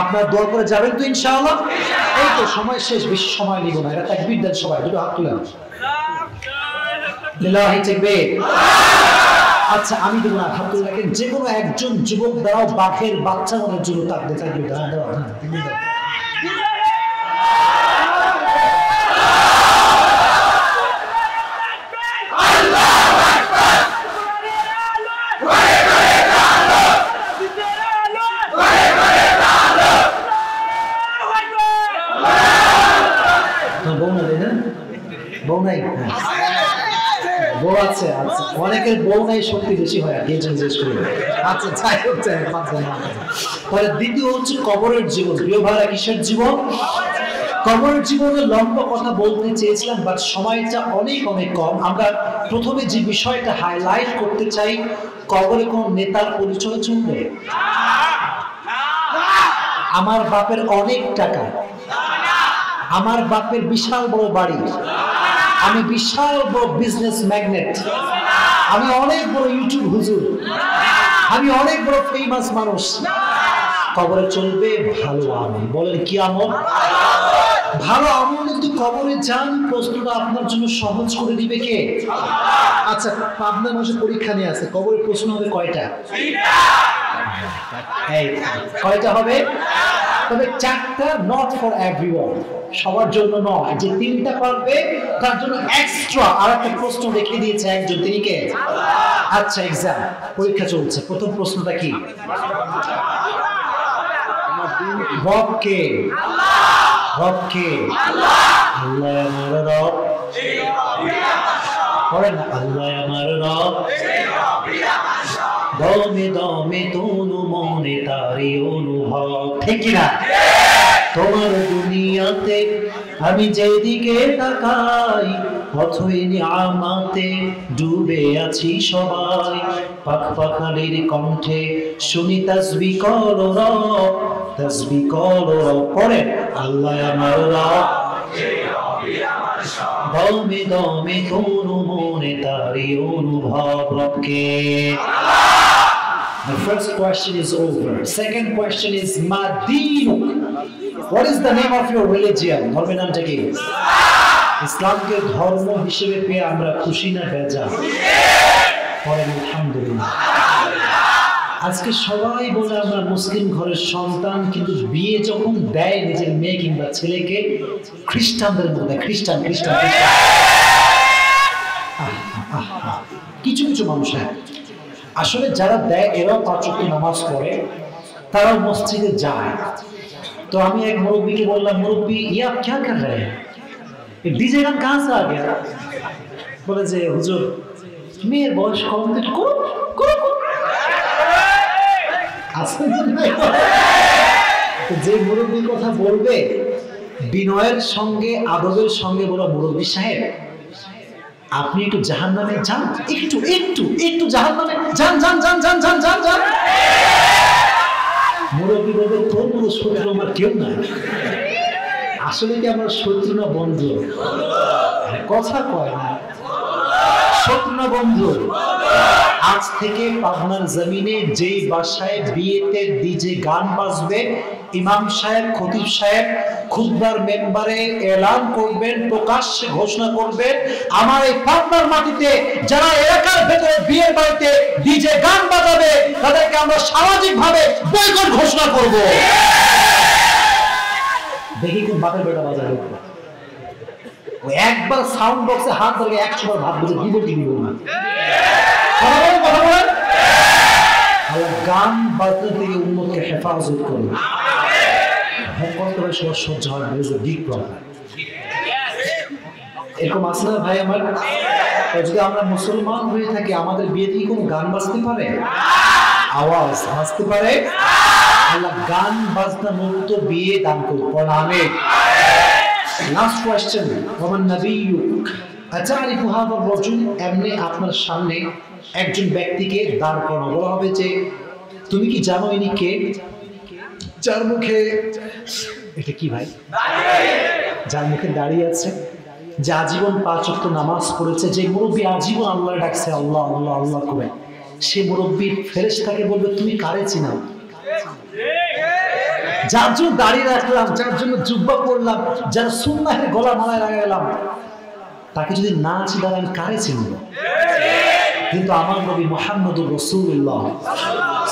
আপনারা দোয়া করে যাবেন তো ইনশাআল্লাহ? এই তো সময় শেষ, বেশি সময় নিব না। এটা তাকবীর দেন সবাই, দুটো হাত তুলেন। লিল্লাহি তাকবীর। আচ্ছা আমি দেব না, হাত তুলে রাখেন। যে কোনো একজন যুবক দাঁড়াও, বাঘের বাচ্চা মনের জন্য তাকবীর দাঁড়াও। বউ নাই? বউ আছে? আচ্ছা, অনেকের বউ নাই, শক্তি বেশি হয় আর কি, জিজ্ঞেস করি। আচ্ছা যাই হোক, তাহলে দ্বিতীয় হচ্ছে কবরের জীবন। প্রিয় ভাইরা, কিসের জীবন? কবরের জীবনের লম্বা কথা বলতে চেয়েছিলাম, বাট সময়টা অনেক কম। আমরা প্রথমে যে বিষয়টা হাইলাইট করতে চাই, কবরে কোন নেতার পরিচয় চলবে? আমার বাপের অনেক টাকা, আমার বাপের বিশাল বড় বাড়ি, আমি বিশাল বড় বিজনেস ম্যাগনেট, আমি অনেক বড় ইউটিউব হুজুর, আমি অনেক বড় ফেমাস মানুষ, কবরে চলবে ভালো আমল। বলেন কি আমল? ভালো আমল। কিন্তু কবরে যান, প্রশ্নটা আপনার জন্য সহজ করে দিবে কে? আচ্ছা, পাবনা মাসে পরীক্ষা নিয়ে আছে, কবরের প্রশ্ন হবে কয়টা? কয়টা হবে? তবে 4টা, নট ফর এভরিওয়ান, সবার জন্য নয়। যে 3টা পারবে তার জন্য এক্সট্রা আর একটা প্রশ্ন রেখে দিয়েছে একজন, তিনি কে? আচ্ছা, এক্সাম, পরীক্ষা চলছে। প্রথম প্রশ্নটা কি? রব কে? রব কে? আল্লাহ আমার রব। পড়েন না, আল্লাহ আমার রব। দমে দমে তনু মনে তারি অনুভব, ঠিক কিনা? তোমার দুনিয়াতে আমি যেদিকে তাকাই, অথই নিয়ামতে ডুবে আছি সবাই। পাখালির কণ্ঠে শুনি তাসবিহ করো রব, তাসবিহ করো রব। পড়েন, আল্লাহ আমার রব। দমে দমে তনু মনে তারি অনুভব, রবকে। The first question is over. Second question is Madinuk. What is the name of your religion? ধর্মের নামটা কি? ইসলামকে ধর্ম হিসেবে পেয়ে আমরা খুশি না বেজার? পড়েন আলহামদুলিল্লাহ। আজকে সবাই বলে আমরা মুসলিম ঘরের সন্তান, কিন্তু বিয়ে যখন দেয় নিজের মেয়ে কিংবা ছেলেকে, খ্রিস্টানদের মধ্যে খ্রিস্টান। কিছু কিছু মানুষ আসলে যারা দেয়, এরাও 5 ওয়াক্ত নামাজ পড়ে, তারাও মসজিদে যায়। তো আমি এক মুরব্বীকে বললাম, মুরব্বী ये आप क्या कर रहे हैं? ये डीजे गान कहाँ से आ गया? बोले যে হুজুর মেয়ের বয়স কম, করো যে মুরব্বীর কথা বলবে বিনয়ের সঙ্গে আদবের সঙ্গে বলো, মুরব্বী সাহেব আপনি একটু জাহান্নামে যান, একটু জাহান্নামে যান। মুরব্বী বলবে তোর মতো শত্রু আমার কেউ নাই। আসলে কি আমার শত্রু না বন্ধু? কথা কয় না, শত্রু না বন্ধু? আজ থেকে পাবনার জমিনে যেই বাসায় বিয়েতে ডিজে গান বাজবে, ইমাম সাহেব খতিব সাহেব খুতবার মেম্বারে এলান করবেন, প্রকাশ্যে ঘোষণা করবেন, আমার এই পাবনার মাটিতে যারা এলাকার ভেতরে বিয়ের বাড়িতে ডিজে গান বাজাবে তাদেরকে আমরা সামাজিকভাবে বয়কট ঘোষণা করব। দেখি কোন বাপের বেটা বাজারে ও একবার সাউন্ড বক্সে হাত ধরে 100 বার ভাববে যে দিব কি দিব না। কথা বলেন। আল্লাহ গান বাজনা থেকে উম্মতকে হেফাজত করবে। সহ্য হয় না, বিগ প্রবলেম। এরকম আছে না ভাই আমার? যদি আমরা মুসলমান হয়ে থাকি আমাদের বিয়ে থেকে কোনো গান বাজতে পারে? আওয়াজ বাজতে পারে? আল্লাহ গান বাজনা মুক্ত বিয়ে দান করুন। আমিন। লাস্ট কোয়েশ্চেন, ওমান নবিয়ুক আতারিফু হাযা রাজুল? এমনি আপনার সামনে একজন ব্যক্তিকে দাঁড় করানো, বলা হবে যে তুমি কি জানো ইনি কে? যার মুখে এটা কি ভাই? যার মুখে দাঁড়িয়ে আছে, যে আজীবন 5 ওয়াক্ত নামাজ পড়েছে, যে মুরব্বী আজীবন আল্লাহ ডাকছে আল্লাহ আল্লাহ আল্লাহ করে, সে মুরব্বীর ফেরেশতাকে বলবে তুমি কারে চিনাও? যার জন্য দাঁড়িয়ে রাখলাম, যার জন্য জুব্বা পরলাম, যার সুন্নাহের গলা মালায় লাগাইলাম, তাকে যদি না চিনি তাহলে আমি কারে চিনব? কিন্তু আমার নবী মুহাম্মদুর রাসূলুল্লাহ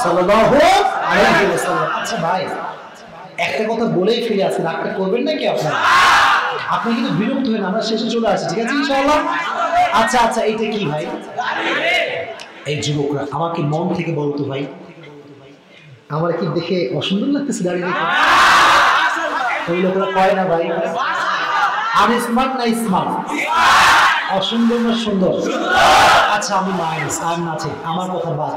সাল্লাল্লাহু আলাইহি ওয়াসাল্লাম। আচ্ছা ভাই, একটা কথা বলেই ফিরে আসেন, রাগটা করবেন নাকি আপনারা? আপনি কিন্তু বিরক্ত হয়ে, আমরা শেষে চলে আসি, ঠিক আছে ইনশাআল্লাহ? আচ্ছা আচ্ছা, এইটা কি ভাই? এই যুবকরা আমাকে মন থেকে বলো তো ভাই, আমার কি দেখে অসুন্দর লাগতেছে দাঁড়িয়ে দেখে? ওই লোকরা কয় না ভাই আনস্মার্ট না স্মার্ট, অসুন্দর না সুন্দর? আচ্ছা আমি মাইনাস, আমি নাচি, আমার কথা বাদ।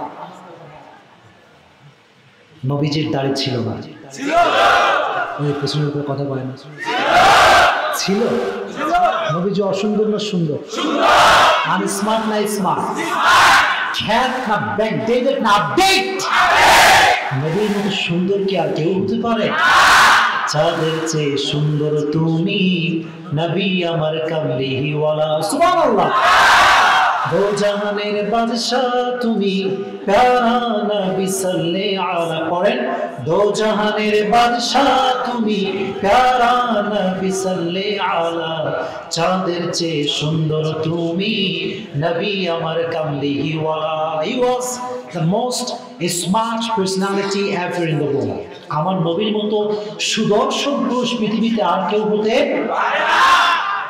নবীজির দাড়ি ছিল না? ওই পেছনের উপরে কথা বলে না, ছিল? নবীজি অসুন্দর না সুন্দর? আনস্মার্ট না স্মার্ট? খ্যাত না ব্যাকডেটেড না আপডেট? নবীর মতো সুন্দর কি আর কেউ হতে পারে? চাঁদের চেয়ে সুন্দর তুমি, নবী আমার কামলিহি ওয়ালা। সুবহানাল্লাহ। দো জাহানের বাদশাহ তুমি, প্যারা নবী সাল্লাল্লাহু আলা। পড়েন, দো জাহানের বাদশাহ তুমি, প্যারা নবী সাল্লাল্লাহু আলা। চাঁদের চেয়ে সুন্দর তুমি, নবী আমার কামলিহি ওয়ালা। He was the most smart personality ever in the world. আমার নবীর মতো সুদর্শন পুরুষ পৃথিবীতে আর কেউ হতে পারে না।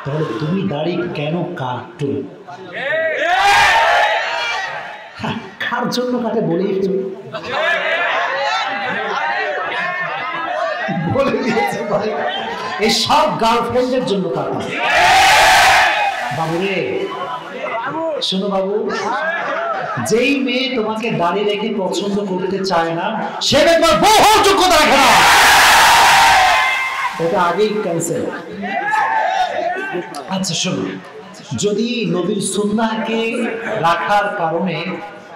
তাহলে তুমি দাড়ি কেন কাটো? কার জন্য কাটে বলেই ফেলি, বলে দিয়েছে ভাই, এই সব গার্লফ্রেন্ডের জন্য কাটা। বাবু রে, শোনো বাবু, যেই মেয়ে তোমাকে দাড়ি রেখে পছন্দ করতে চায় না, সে একবার বহু যোগ্যতা রাখে না। এটা আগেই ক্যান্সেল। আচ্ছা শোনো, যদি নবীর সুন্নাহকে রাখার কারণে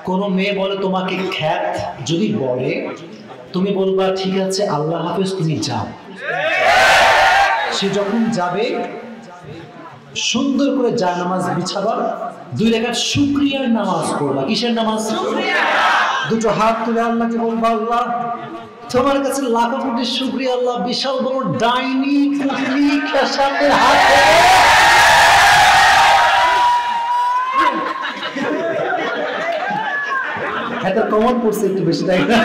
কোনো মেয়ে বলে তোমাকে খ্যাত, যদি বলে, তুমি বলবা ঠিক আছে আল্লাহ হাফেজ, তুমি যাও। সে যখন যাবে সুন্দর করে জায়নামাজ বিছাবা, 2 রাকাত শুকরিয়ার নামাজ পড়বা। কিসের নামাজ? দুটো হাত তুলে আল্লাহকে বলবা আল্লাহ তোমার কাছে লাখো কোটি শুকরিয়া আল্লাহ, বিশাল বড় ডাইনি কুকলি খেসাতের হাতে এত কমন পড়ছে একটু বেশি, তাই না?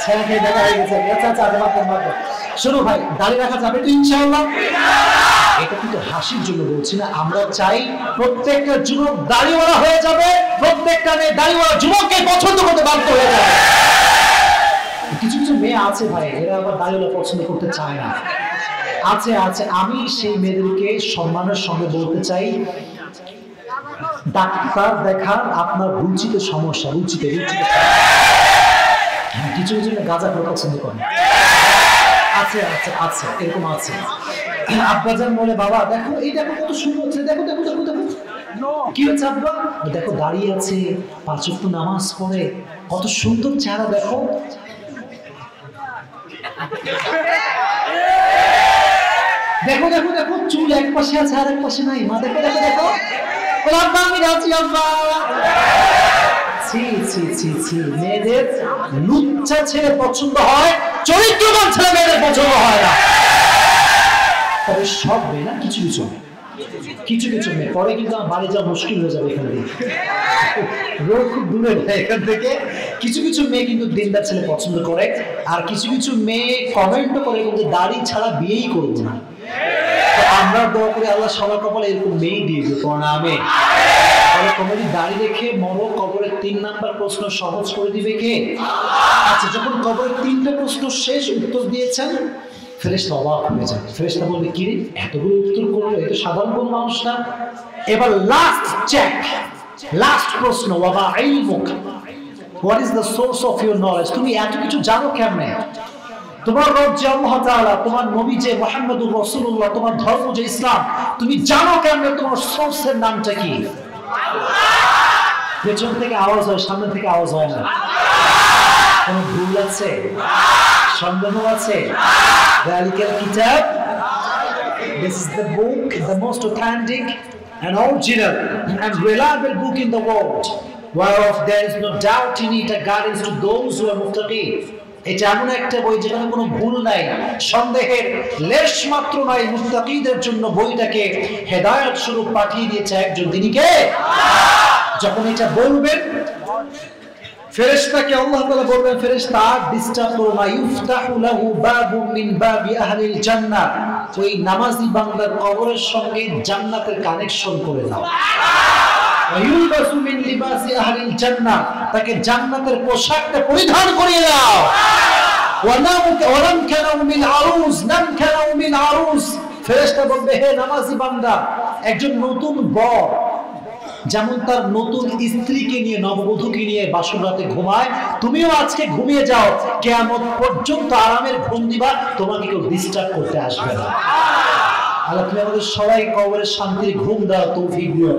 ছেড়ে খেয়ে দেখা হয়ে গেছে। আচ্ছা আচ্ছা, শোনো ভাই, দাড়ি রাখা যাবে তো ইনশাআল্লাহ? এটা কিন্তু হাসির জন্য বলছি না, আমরা চাই প্রত্যেকটা যুবক দাড়িওয়ালা হয়ে যাবে, প্রত্যেকটা মেয়ে দাড়িওয়ালা যুবককে পছন্দ করতে বাধ্য হয়ে যাবে। কিছু কিছু মেয়ে আছে ভাই, এরা আবার দাড়িওয়ালা পছন্দ করতে চায় না। আছে আছে, আমি সেই মেয়েদেরকে সম্মানের সঙ্গে বলতে চাই, ডাক্তার দেখান, আপনার রুচিতে সমস্যা, রুচিতে রুচিতে। কিছু কিছু গাঁজা করে পছন্দ করেন, আছে আছে আছে, এরকম আছে। আব্বাজান বলে বাবা দেখো, এই দেখো কত সুন্দর হচ্ছে, দেখো দেখো দেখো দেখো। কি হচ্ছে আব্বা? দেখো দাঁড়িয়ে আছে, 5 ওয়াক্ত নামাজ পড়ে, কত সুন্দর চেহারা দেখো। দেখো দেখো দেখো, চুল এক পাশে আছে আর এক পাশে নাই। মা দেখো দেখো দেখো, আব্বা আমি রাজি আব্বা। ছি ছি ছি ছি, মেয়েদের লুচ্চা ছেলে পছন্দ হয়, চরিত্রবান ছেলে মেয়েদের পছন্দ হয় না। তবে সব মেয়ে না, কিছু কিছু কিছু কিছু মেয়ে, পরে কিন্তু আমার বাড়ি যাওয়া মুশকিল হয়ে যাবে এখান থেকে, রোড খুব দূরে এখান থেকে। কিছু কিছু মেয়ে কিন্তু দিনদার ছেলে পছন্দ করে, আর কিছু কিছু মেয়ে কমেন্টও করে কিন্তু দাড়ি ছাড়া বিয়েই করবো না। আমরা দোয়া করি আল্লাহ সবার কপালে এরকম মেয়ে দিয়ে দিও তোমার নামে। তাহলে কবরে দাড়ি রেখে মরো, কবরের 3 নাম্বার প্রশ্ন সহজ করে দিবে কে? আচ্ছা, যখন কবরের 3টা প্রশ্ন শেষ উত্তর দিয়েছেন, ফেরেশতা অবাক হয়ে যায়। ফেরেশতা বলবে কি রে, এতগুলো উত্তর করলো, এটা সাধারণ কোন মানুষ না। এবার লাস্ট চেক, লাস্ট প্রশ্ন, ওয়াবা ইলমুক, what is the source of your knowledge? তুমি এত কিছু জানো কেমনে? তোমার রব যে আল্লাহ তাআলা, তোমার নবী যে মুহাম্মদুর রাসূলুল্লাহ, তোমার ধর্ম যে ইসলাম, তুমি জানো কেমনে? তোমার সোর্সের নামটা কি? পেছন থেকে আওয়াজ হয়, সামনে থেকে আওয়াজ হয় না। কোন ভুল আছে? সন্দেহ আছে? যালিকাল কিতাব, this is the book, the most authentic and original and reliable book in the world, whereof there is no doubt in it, a guidance to those who are muttaqin. এটা এমন একটা বই যেখানে কোনো ভুল নাই, সন্দেহের লেশ মাত্র নাই। মুত্তাকিদের জন্য বইটাকে হেদায়েত স্বরূপ পাঠিয়ে দিয়েছে একজন, তিনি কে? যখন এটা বলবেন, ফেরেশতাকে আল্লাহ তাআলা বলবেন, ফেরেশতা ডিস্টার্ব করো না, ইফতাহু লাহু বাবুম মিন বাবি আহলিল জান্নাহ, ওই নামাজি বান্দার কবরের সঙ্গে জান্নাতের কানেকশন করে দাও। ওয়ায়ুলবাসু মিন লিবাসি আহলিল জান্নাহ, তাকে জান্নাতের পোশাকটা পরিধান করিয়ে দাও। ওয়ালাম কানাউ মিন আরুজ, নাম কানাউ মিন আরুজ, ফেরেশতা বলবে, হে নামাজি বান্দা, একজন নতুন বর যেমন তার নতুন স্ত্রীকে নিয়ে, নববধূকে নিয়ে বাসর রাতে ঘুমায়, তুমিও আজকে ঘুমিয়ে যাও, কিয়ামত পর্যন্ত আরামের ঘুম দিবা, তোমাকে কেউ ডিস্টার্ব করতে আসবে না। আল্লাহ তুমি আমাদের সবাই কবরের শান্তির ঘুম দাও, তৌফিক দিও।